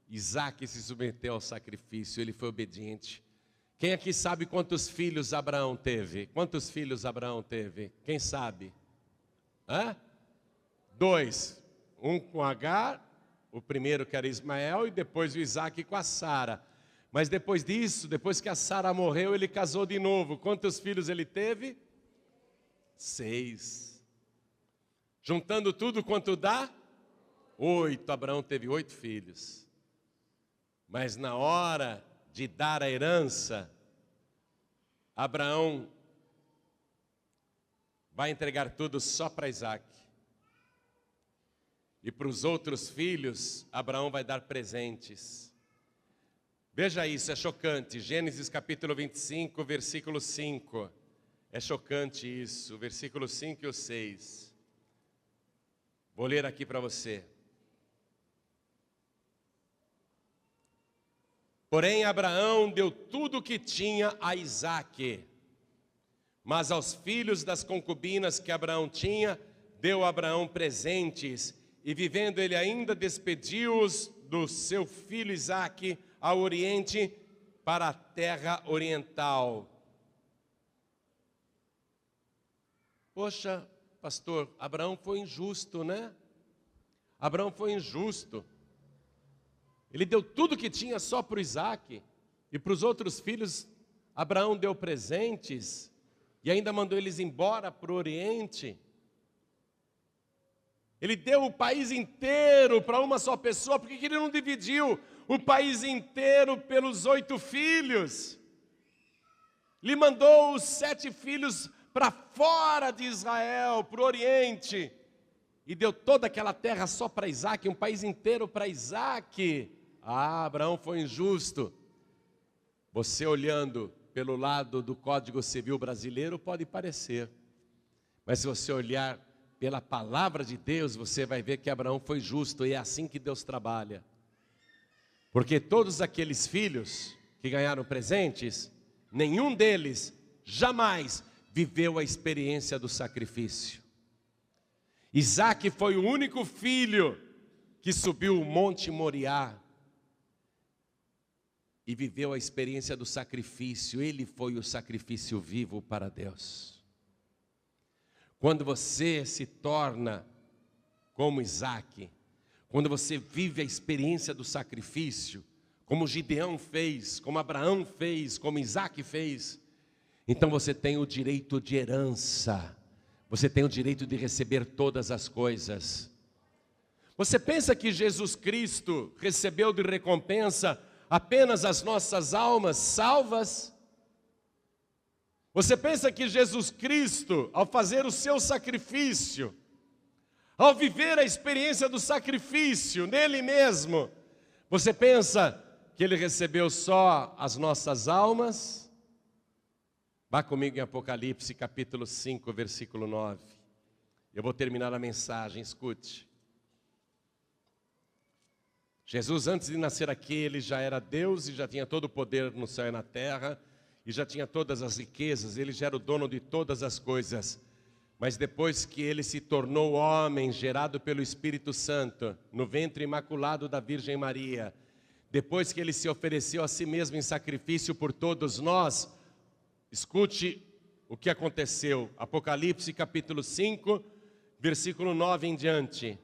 Isaque se submeteu ao sacrifício, ele foi obediente. Quem aqui sabe quantos filhos Abraão teve? Quantos filhos Abraão teve? Quem sabe? 2. Um com Agar, o primeiro que era Ismael, e depois o Isaque com a Sara. Mas depois disso, depois que a Sara morreu, ele casou de novo. Quantos filhos ele teve? 6. Juntando tudo, quanto dá? 8. Abraão teve 8 filhos. Mas na hora de dar a herança, Abraão vai entregar tudo só para Isaque. E para os outros filhos, Abraão vai dar presentes. Veja isso, é chocante. Gênesis capítulo 25, versículo 5. É chocante isso, versículo 5 e o 6. Vou ler aqui para você. Porém, Abraão deu tudo o que tinha a Isaque, mas aos filhos das concubinas que Abraão tinha, deu Abraão presentes, e vivendo ele ainda, despediu-os do seu filho Isaque ao oriente, para a terra oriental. Poxa, pastor, Abraão foi injusto, né? Abraão foi injusto. Ele deu tudo que tinha só para o Isaque, e para os outros filhos Abraão deu presentes, e ainda mandou eles embora para o Oriente. Ele deu o país inteiro para uma só pessoa. Por que ele não dividiu o país inteiro pelos 8 filhos? Ele mandou os 7 filhos para fora de Israel, para o Oriente, e deu toda aquela terra só para Isaque, um país inteiro para Isaque. Abraão foi injusto. Você olhando pelo lado do Código Civil brasileiro pode parecer, mas se você olhar pela palavra de Deus, você vai ver que Abraão foi justo, e é assim que Deus trabalha. Porque todos aqueles filhos que ganharam presentes, nenhum deles jamais viveu a experiência do sacrifício. Isaque foi o único filho que subiu o monte Moriá e viveu a experiência do sacrifício. Ele foi o sacrifício vivo para Deus. Quando você se torna como Isaque, quando você vive a experiência do sacrifício, como Gideão fez, como Abraão fez, como Isaque fez, então você tem o direito de herança, você tem o direito de receber todas as coisas. Você pensa que Jesus Cristo recebeu de recompensa apenas as nossas almas salvas? Você pensa que Jesus Cristo, ao fazer o seu sacrifício, ao viver a experiência do sacrifício nele mesmo, você pensa que ele recebeu só as nossas almas? Vá comigo em Apocalipse capítulo 5, versículo 9. Eu vou terminar a mensagem, escute. Jesus, antes de nascer aqui, ele já era Deus e já tinha todo o poder no céu e na terra, e já tinha todas as riquezas, ele já era o dono de todas as coisas. Mas depois que ele se tornou homem, gerado pelo Espírito Santo, no ventre imaculado da Virgem Maria, depois que ele se ofereceu a si mesmo em sacrifício por todos nós, escute o que aconteceu. Apocalipse capítulo 5, versículo 9 em diante.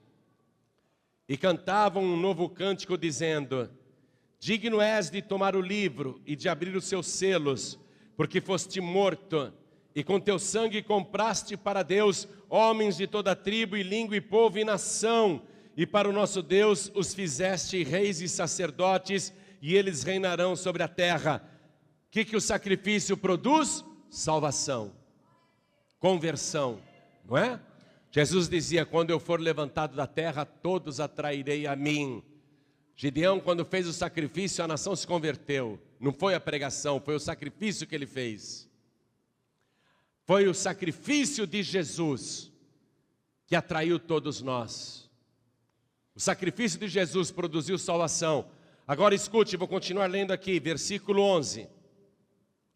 E cantavam um novo cântico dizendo: digno és de tomar o livro e de abrir os seus selos, porque foste morto, e com teu sangue compraste para Deus homens de toda tribo e língua e povo e nação, e para o nosso Deus os fizeste reis e sacerdotes, e eles reinarão sobre a terra. O que o sacrifício produz? Salvação, conversão, não é? Jesus dizia: quando eu for levantado da terra, todos atrairei a mim. Gideão, quando fez o sacrifício, a nação se converteu. Não foi a pregação, foi o sacrifício que ele fez. Foi o sacrifício de Jesus que atraiu todos nós. O sacrifício de Jesus produziu salvação. Agora escute, vou continuar lendo aqui, versículo 11.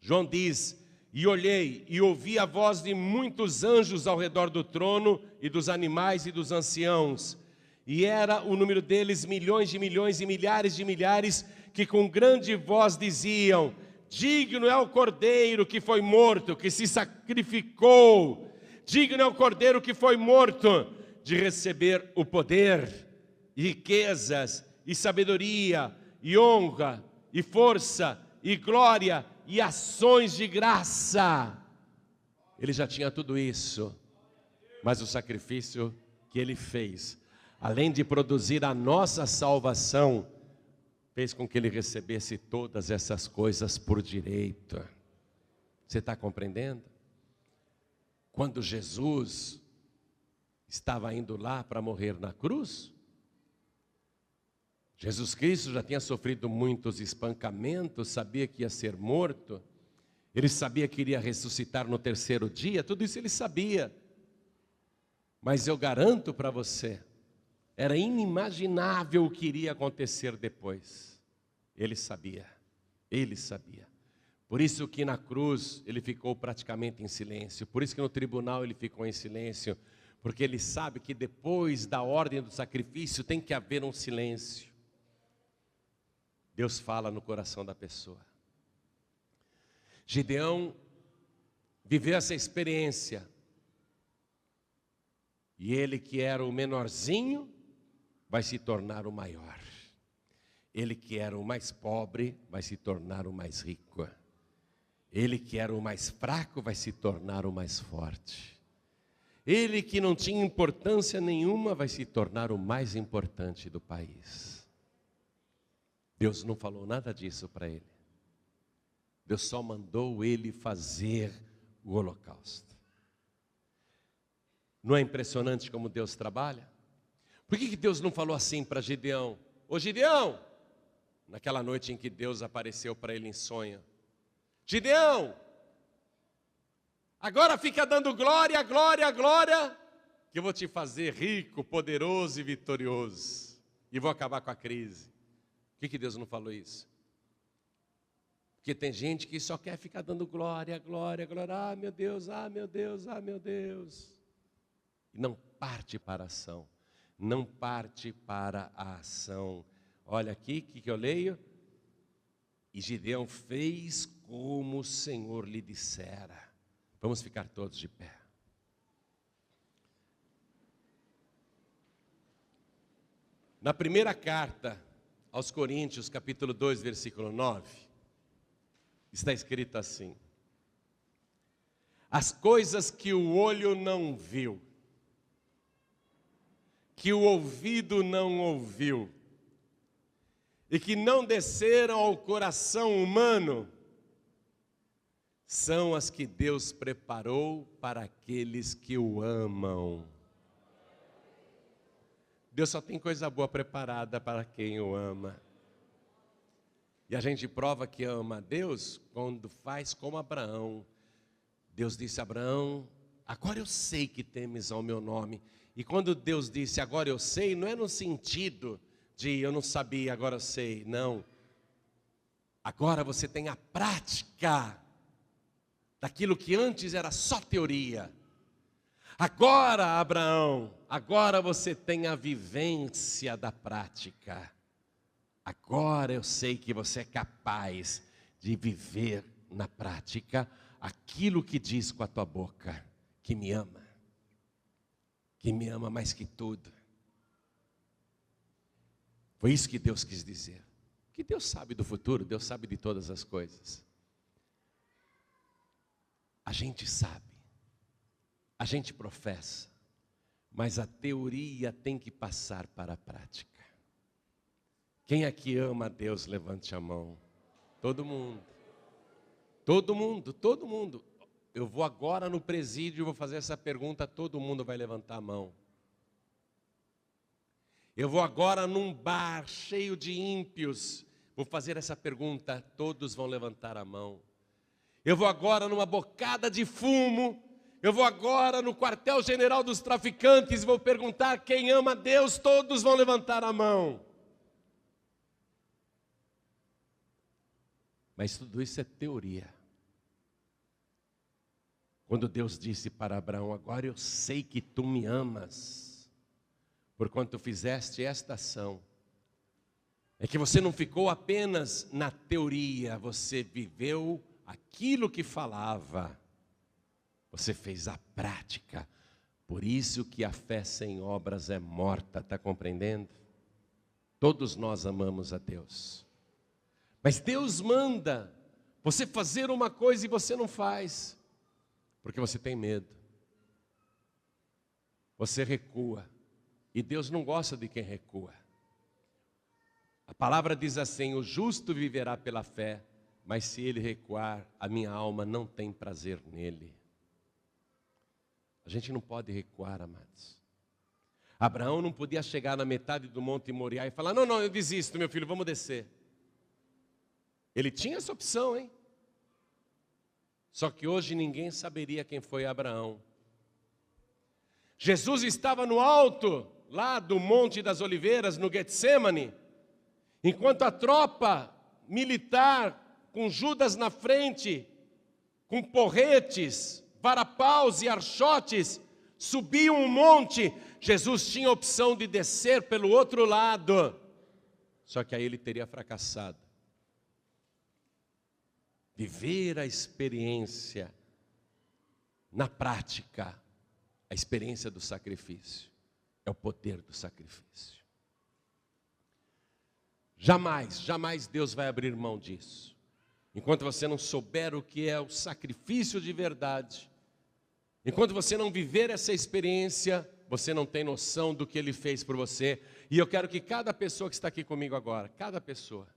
João diz: e olhei e ouvi a voz de muitos anjos ao redor do trono e dos animais e dos anciãos. E era o número deles milhões de milhões e milhares de milhares, que com grande voz diziam: digno é o Cordeiro que foi morto, que se sacrificou. Digno é o Cordeiro que foi morto de receber o poder, e riquezas, e sabedoria, e honra, e força, e glória, e ações de graça. Ele já tinha tudo isso, mas o sacrifício que ele fez, além de produzir a nossa salvação, fez com que ele recebesse todas essas coisas por direito. Você está compreendendo? Quando Jesus estava indo lá para morrer na cruz, Jesus Cristo já tinha sofrido muitos espancamentos, sabia que ia ser morto, ele sabia que iria ressuscitar no terceiro dia, tudo isso ele sabia. Mas eu garanto para você, era inimaginável o que iria acontecer depois. Ele sabia, ele sabia. Por isso que na cruz ele ficou praticamente em silêncio, por isso que no tribunal ele ficou em silêncio, porque ele sabe que depois da ordem do sacrifício tem que haver um silêncio. Deus fala no coração da pessoa. Gideão viveu essa experiência. E ele, que era o menorzinho, vai se tornar o maior. Ele que era o mais pobre, vai se tornar o mais rico. Ele que era o mais fraco, vai se tornar o mais forte. Ele que não tinha importância nenhuma, vai se tornar o mais importante do país. Deus não falou nada disso para ele. Deus só mandou ele fazer o holocausto. Não é impressionante como Deus trabalha? Por que Deus não falou assim para Gideão? Ô Gideão, naquela noite em que Deus apareceu para ele em sonho: Gideão, agora fica dando glória, glória, glória, que eu vou te fazer rico, poderoso e vitorioso, e vou acabar com a crise. Por que Deus não falou isso? Porque tem gente que só quer ficar dando glória, glória, glória. Ah, meu Deus, ah, meu Deus, ah, meu Deus. E não parte para a ação. Não parte para a ação. Olha aqui, o que eu leio? E Gideão fez como o Senhor lhe dissera. Vamos ficar todos de pé. Na primeira carta aos Coríntios, capítulo 2, versículo 9, está escrito assim: as coisas que o olho não viu, que o ouvido não ouviu e que não desceram ao coração humano, são as que Deus preparou para aqueles que o amam. Deus só tem coisa boa preparada para quem o ama. E a gente prova que ama a Deus quando faz como Abraão. Deus disse a Abraão: agora eu sei que temes ao meu nome. E quando Deus disse agora eu sei, não é no sentido de eu não sabia, agora eu sei. Não. Agora você tem a prática daquilo que antes era só teoria. Agora, Abraão, agora você tem a vivência da prática. Agora eu sei que você é capaz de viver na prática aquilo que diz com a tua boca, que me ama mais que tudo. Foi isso que Deus quis dizer. Que Deus sabe do futuro, Deus sabe de todas as coisas. A gente sabe, a gente professa, mas a teoria tem que passar para a prática. Quem aqui ama a Deus, levante a mão. Todo mundo. Todo mundo, todo mundo. Eu vou agora no presídio e vou fazer essa pergunta, todo mundo vai levantar a mão. Eu vou agora num bar cheio de ímpios, vou fazer essa pergunta, todos vão levantar a mão. Eu vou agora numa bocada de fumo, eu vou agora no quartel-general dos traficantes, vou perguntar quem ama a Deus, todos vão levantar a mão. Mas tudo isso é teoria. Quando Deus disse para Abraão, agora eu sei que tu me amas, porquanto fizeste esta ação, é que você não ficou apenas na teoria, você viveu aquilo que falava, você fez a prática. Por isso que a fé sem obras é morta, está compreendendo? Todos nós amamos a Deus, mas Deus manda você fazer uma coisa e você não faz, porque você tem medo, você recua, e Deus não gosta de quem recua. A palavra diz assim, o justo viverá pela fé, mas se ele recuar, a minha alma não tem prazer nele. A gente não pode recuar, amados. Abraão não podia chegar na metade do Monte Moriá e falar, não, eu desisto, meu filho, vamos descer. Ele tinha essa opção, hein? Só que hoje ninguém saberia quem foi Abraão. Jesus estava no alto, lá do Monte das Oliveiras, no Getsêmani, enquanto a tropa militar, com Judas na frente, com porretes, varapaus e archotes, subiam um monte. Jesus tinha a opção de descer pelo outro lado, só que aí ele teria fracassado. Viver a experiência na prática, a experiência do sacrifício, é o poder do sacrifício. Jamais Deus vai abrir mão disso. Enquanto você não souber o que é o sacrifício de verdade, enquanto você não viver essa experiência, você não tem noção do que Ele fez por você. E eu quero que cada pessoa que está aqui comigo agora, cada pessoa,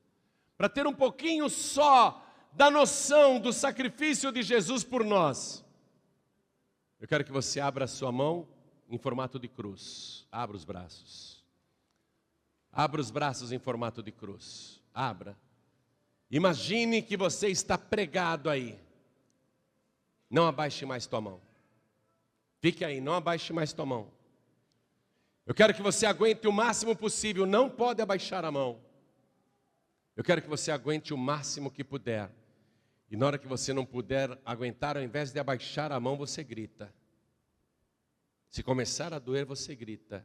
para ter um pouquinho só da noção do sacrifício de Jesus por nós, eu quero que você abra a sua mão em formato de cruz. Abra os braços. Abra os braços em formato de cruz. Abra. Imagine que você está pregado aí. Não abaixe mais tua mão. Fique aí, não abaixe mais tua mão. Eu quero que você aguente o máximo possível, não pode abaixar a mão. Eu quero que você aguente o máximo que puder. E na hora que você não puder aguentar, ao invés de abaixar a mão, você grita. Se começar a doer, você grita.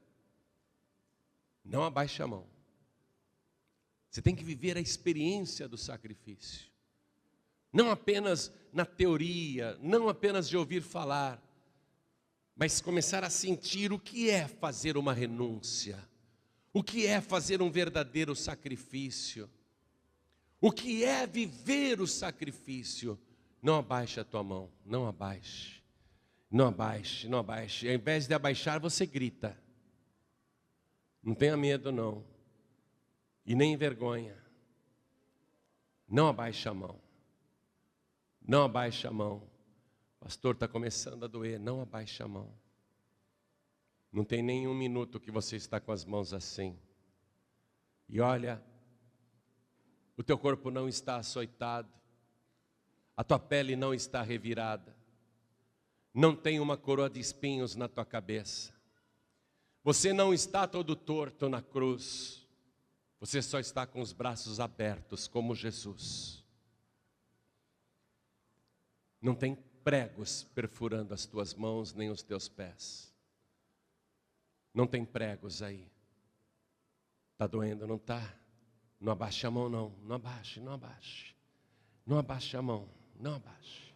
Não abaixe a mão. Você tem que viver a experiência do sacrifício. Não apenas na teoria, não apenas de ouvir falar, mas começar a sentir o que é fazer uma renúncia, o que é fazer um verdadeiro sacrifício, o que é viver o sacrifício. Não abaixe a tua mão, não abaixe, não abaixe, não abaixe. Ao invés de abaixar, você grita. Não tenha medo não. E nem vergonha. Não abaixe a mão. Não abaixe a mão. Pastor, está começando a doer. Não abaixe a mão. Não tem nem 1 minuto que você está com as mãos assim. E olha, o teu corpo não está açoitado. A tua pele não está revirada. Não tem uma coroa de espinhos na tua cabeça. Você não está todo torto na cruz. Você só está com os braços abertos, como Jesus. Não tem pregos perfurando as tuas mãos, nem os teus pés. Não tem pregos aí. Está doendo, não está? Não abaixe a mão, não. Não abaixe, não abaixe. Não abaixe a mão, não abaixe.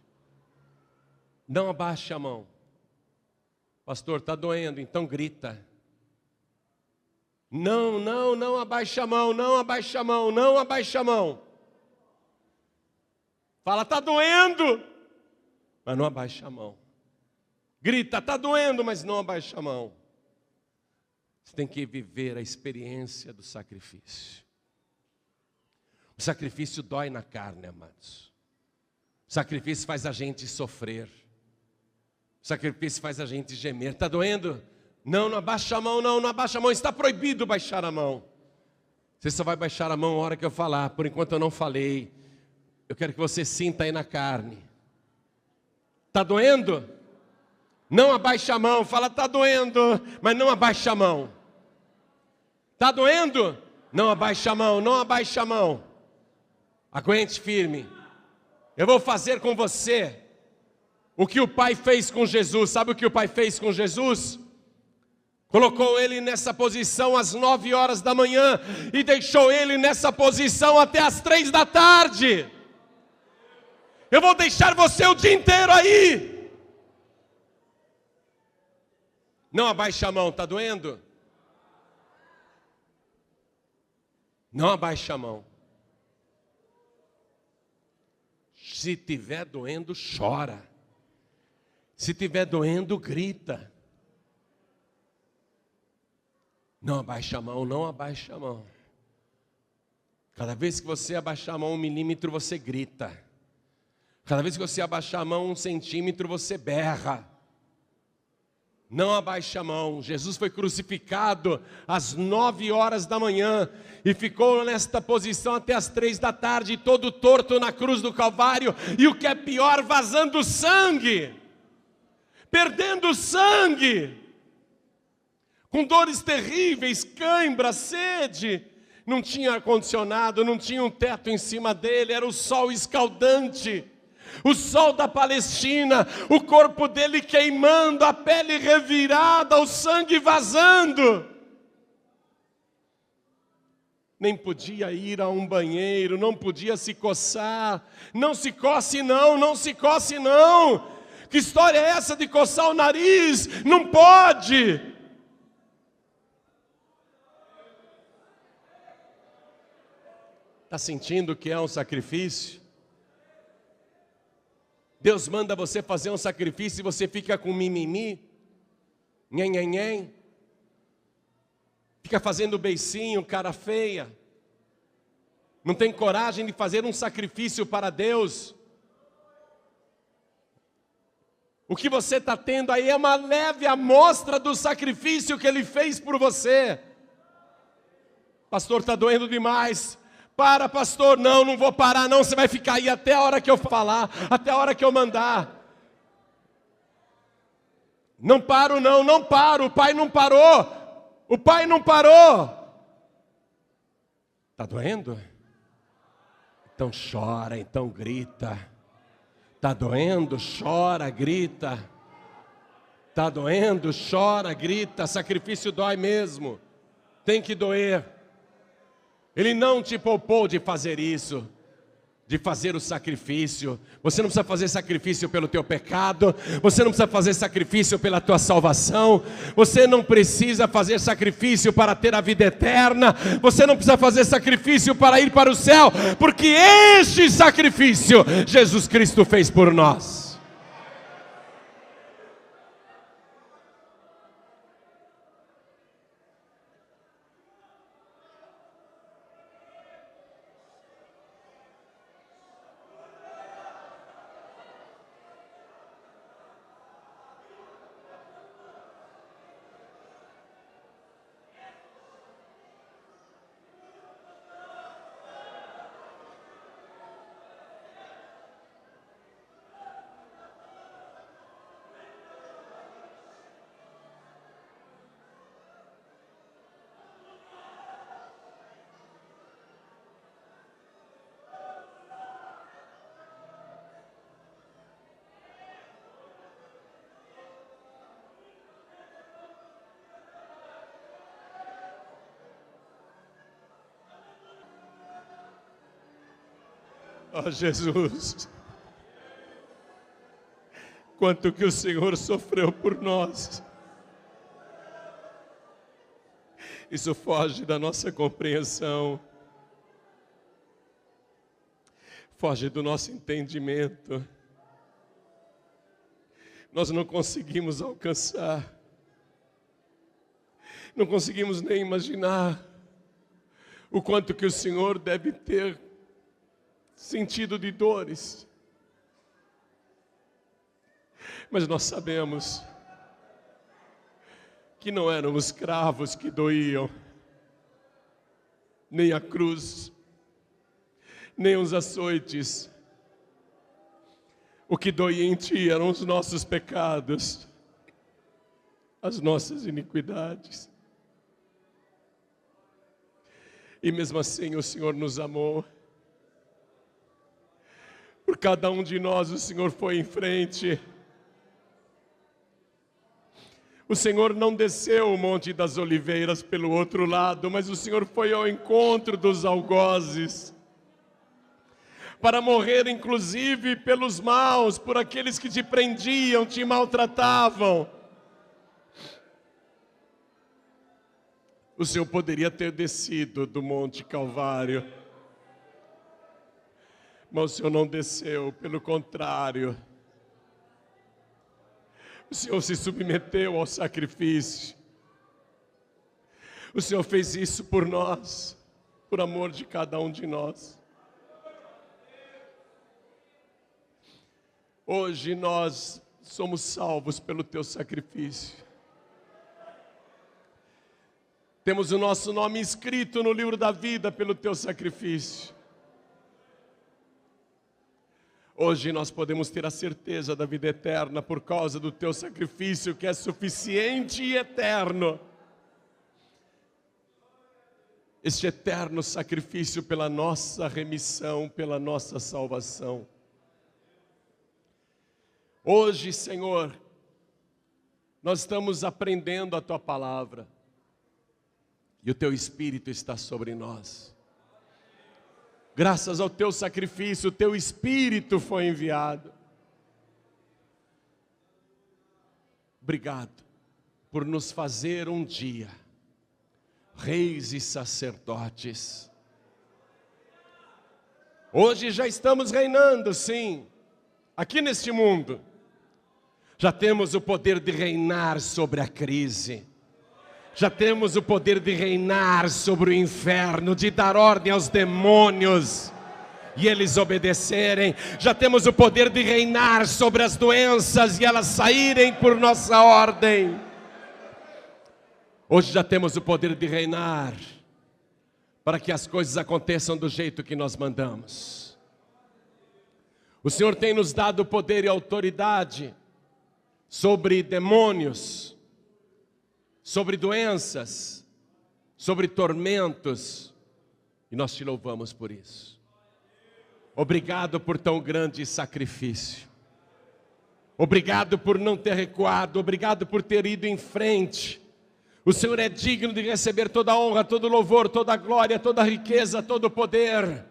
Não abaixe a mão. Pastor, está doendo, então grita. Não abaixe a mão, não abaixe a mão, não abaixe a mão. Fala, está doendo, mas não abaixe a mão. Grita, está doendo, mas não abaixe a mão. Você tem que viver a experiência do sacrifício. O sacrifício dói na carne, amados. O sacrifício faz a gente sofrer. O sacrifício faz a gente gemer. Está doendo? Não abaixa a mão, não abaixa a mão. Está proibido baixar a mão. Você só vai baixar a mão na hora que eu falar. Por enquanto eu não falei. Eu quero que você sinta aí na carne. Está doendo? Não abaixa a mão. Fala, está doendo, mas não abaixa a mão. Está doendo? Não abaixa a mão, não abaixa a mão. Aguente firme. Eu vou fazer com você o que o Pai fez com Jesus. Sabe o que o Pai fez com Jesus? Colocou ele nessa posição às 9 horas da manhã e deixou ele nessa posição até às 3 da tarde. Eu vou deixar você o dia inteiro aí. Não abaixe a mão, está doendo? Não abaixe a mão. Se estiver doendo, chora. Se estiver doendo, grita. Não abaixe a mão, não abaixe a mão. Cada vez que você abaixar a mão 1 milímetro, você grita. Cada vez que você abaixar a mão 1 centímetro, você berra. Não abaixe a mão. Jesus foi crucificado às 9 horas da manhã e ficou nesta posição até às 3 da tarde, todo torto na cruz do Calvário, e o que é pior, vazando sangue, perdendo sangue, com dores terríveis, cãibra, sede. Não tinha ar-condicionado, não tinha um teto em cima dele, era o sol escaldante. O sol da Palestina, o corpo dele queimando, a pele revirada, o sangue vazando. Nem podia ir a um banheiro, não podia se coçar. Não se coce não, não se coce não. Que história é essa de coçar o nariz? Não pode. Está sentindo que é um sacrifício? Deus manda você fazer um sacrifício e você fica com mimimi, nhen, fica fazendo beicinho, cara feia, não tem coragem de fazer um sacrifício para Deus. O que você está tendo aí é uma leve amostra do sacrifício que Ele fez por você. Pastor, está doendo demais. Para, pastor, não vou parar não, você vai ficar aí até a hora que eu falar, até a hora que eu mandar. Não paro não paro, o Pai não parou, o Pai não parou. Está doendo? Então chora, então grita. Está doendo? Chora, grita. Está doendo? Chora, grita. Sacrifício dói mesmo, tem que doer. Ele não te poupou de fazer isso, de fazer o sacrifício. Você não precisa fazer sacrifício pelo teu pecado, você não precisa fazer sacrifício pela tua salvação, você não precisa fazer sacrifício para ter a vida eterna, você não precisa fazer sacrifício para ir para o céu, porque este sacrifício Jesus Cristo fez por nós. Ó Jesus, quanto que o Senhor sofreu por nós. Isso foge da nossa compreensão, foge do nosso entendimento. Nós não conseguimos alcançar, não conseguimos nem imaginar o quanto que o Senhor deve ter sentido de dores. Mas nós sabemos que não eram os cravos que doíam, nem a cruz, nem os açoites. O que doía em Ti eram os nossos pecados, as nossas iniquidades. E mesmo assim o Senhor nos amou. Por cada um de nós o Senhor foi em frente. O Senhor não desceu o Monte das Oliveiras pelo outro lado, mas o Senhor foi ao encontro dos algozes, para morrer inclusive pelos maus, por aqueles que te prendiam, te maltratavam. O Senhor poderia ter descido do Monte Calvário, mas o Senhor não desceu, pelo contrário. O Senhor se submeteu ao sacrifício. O Senhor fez isso por nós, por amor de cada um de nós. Hoje nós somos salvos pelo Teu sacrifício. Temos o nosso nome escrito no livro da vida pelo Teu sacrifício. Hoje nós podemos ter a certeza da vida eterna por causa do Teu sacrifício, que é suficiente e eterno. Este eterno sacrifício pela nossa remissão, pela nossa salvação. Hoje, Senhor, nós estamos aprendendo a Tua palavra e o Teu Espírito está sobre nós. Graças ao Teu sacrifício, o Teu Espírito foi enviado. Obrigado por nos fazer um dia reis e sacerdotes. Hoje já estamos reinando, sim, aqui neste mundo. Já temos o poder de reinar sobre a crise. Já temos o poder de reinar sobre o inferno, de dar ordem aos demônios e eles obedecerem. Já temos o poder de reinar sobre as doenças e elas saírem por nossa ordem. Hoje já temos o poder de reinar para que as coisas aconteçam do jeito que nós mandamos. O Senhor tem nos dado poder e autoridade sobre demônios, sobre doenças, sobre tormentos, e nós Te louvamos por isso. Obrigado por tão grande sacrifício. Obrigado por não ter recuado, obrigado por ter ido em frente. O Senhor é digno de receber toda a honra, todo o louvor, toda a glória, toda a riqueza, todo o poder.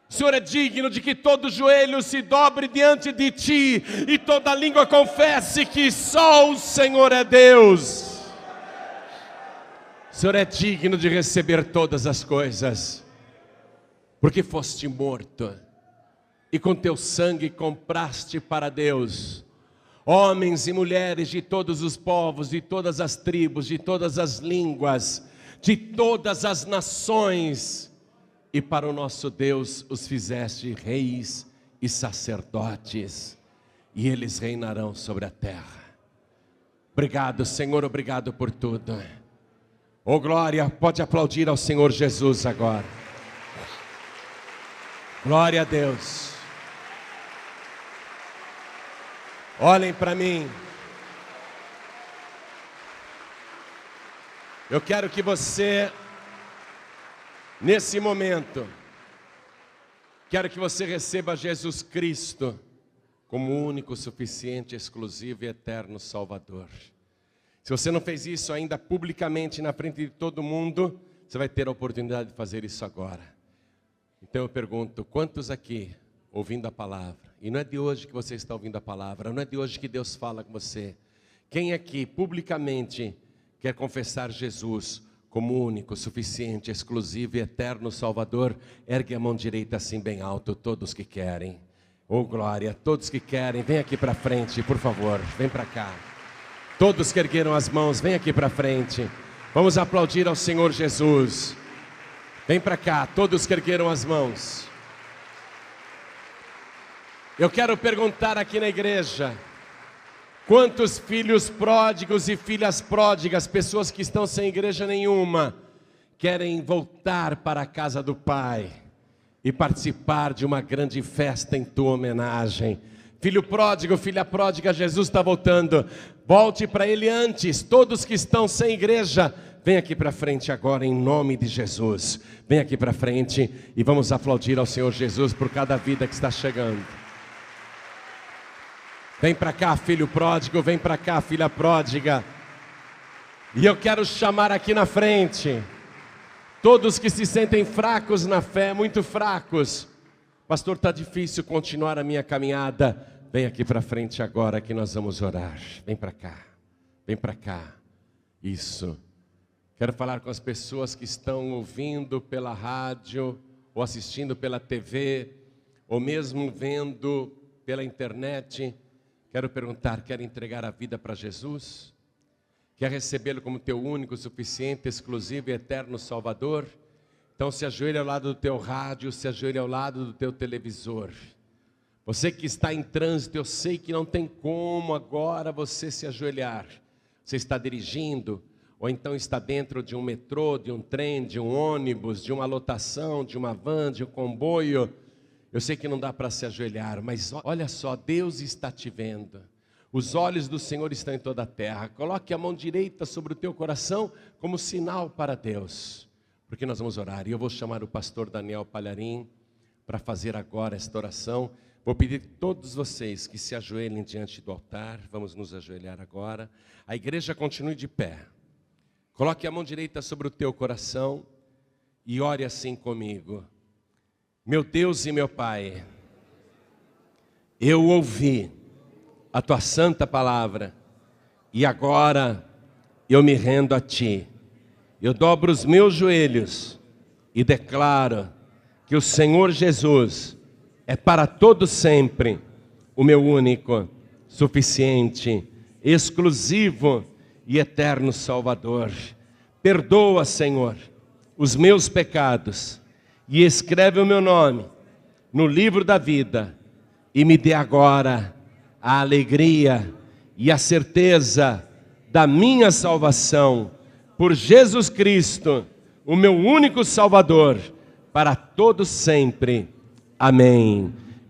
O Senhor é digno de que todo joelho se dobre diante de Ti e toda língua confesse que só o Senhor é Deus. O Senhor é digno de receber todas as coisas, porque foste morto e com Teu sangue compraste para Deus homens e mulheres de todos os povos, de todas as tribos, de todas as línguas, de todas as nações, e para o nosso Deus os fizeste reis e sacerdotes, e eles reinarão sobre a terra. Obrigado, Senhor, obrigado por tudo. Oh glória, pode aplaudir ao Senhor Jesus agora. Glória a Deus. Olhem para mim. Eu quero que você, nesse momento, quero que você receba Jesus Cristo como o único, suficiente, exclusivo e eterno Salvador. Se você não fez isso ainda publicamente na frente de todo mundo, você vai ter a oportunidade de fazer isso agora. Então eu pergunto, quantos aqui ouvindo a palavra, e não é de hoje que você está ouvindo a palavra, não é de hoje que Deus fala com você, quem aqui publicamente quer confessar Jesus como único, suficiente, exclusivo e eterno Salvador, ergue a mão direita assim bem alto, todos que querem. Oh glória, todos que querem, vem aqui para frente, por favor, vem para cá. Todos que ergueram as mãos, vem aqui para frente. Vamos aplaudir ao Senhor Jesus. Vem para cá, todos que ergueram as mãos. Eu quero perguntar aqui na igreja, quantos filhos pródigos e filhas pródigas, pessoas que estão sem igreja nenhuma, querem voltar para a casa do Pai e participar de uma grande festa em tua homenagem? Filho pródigo, filha pródiga, Jesus está voltando. Volte para Ele antes. Todos que estão sem igreja, vem aqui para frente agora em nome de Jesus. Vem aqui para frente e vamos aplaudir ao Senhor Jesus por cada vida que está chegando. Vem para cá, filho pródigo, vem para cá, filha pródiga. E eu quero chamar aqui na frente todos que se sentem fracos na fé, muito fracos. Pastor, está difícil continuar a minha caminhada. Vem aqui para frente agora que nós vamos orar. Vem para cá, vem para cá. Isso. Quero falar com as pessoas que estão ouvindo pela rádio, ou assistindo pela TV, ou mesmo vendo pela internet. Quero perguntar, quer entregar a vida para Jesus? Quer recebê-lo como teu único, suficiente, exclusivo e eterno Salvador? Então se ajoelhe ao lado do teu rádio, se ajoelhe ao lado do teu televisor. Você que está em trânsito, eu sei que não tem como agora você se ajoelhar. Você está dirigindo, ou então está dentro de um metrô, de um trem, de um ônibus, de uma lotação, de uma van, de um comboio. Eu sei que não dá para se ajoelhar, mas olha só, Deus está te vendo. Os olhos do Senhor estão em toda a terra. Coloque a mão direita sobre o teu coração como sinal para Deus. Porque nós vamos orar. E eu vou chamar o pastor Daniel Palharim para fazer agora esta oração. Vou pedir a todos vocês que se ajoelhem diante do altar. Vamos nos ajoelhar agora. A igreja continue de pé. Coloque a mão direita sobre o teu coração e ore assim comigo. Meu Deus e meu Pai, eu ouvi a tua santa palavra e agora eu me rendo a ti. Eu dobro os meus joelhos e declaro que o Senhor Jesus é para todo sempre o meu único, suficiente, exclusivo e eterno Salvador. Perdoa, Senhor, os meus pecados e escreve o meu nome no livro da vida e me dê agora a alegria e a certeza da minha salvação por Jesus Cristo, o meu único Salvador, para todo sempre. Amém.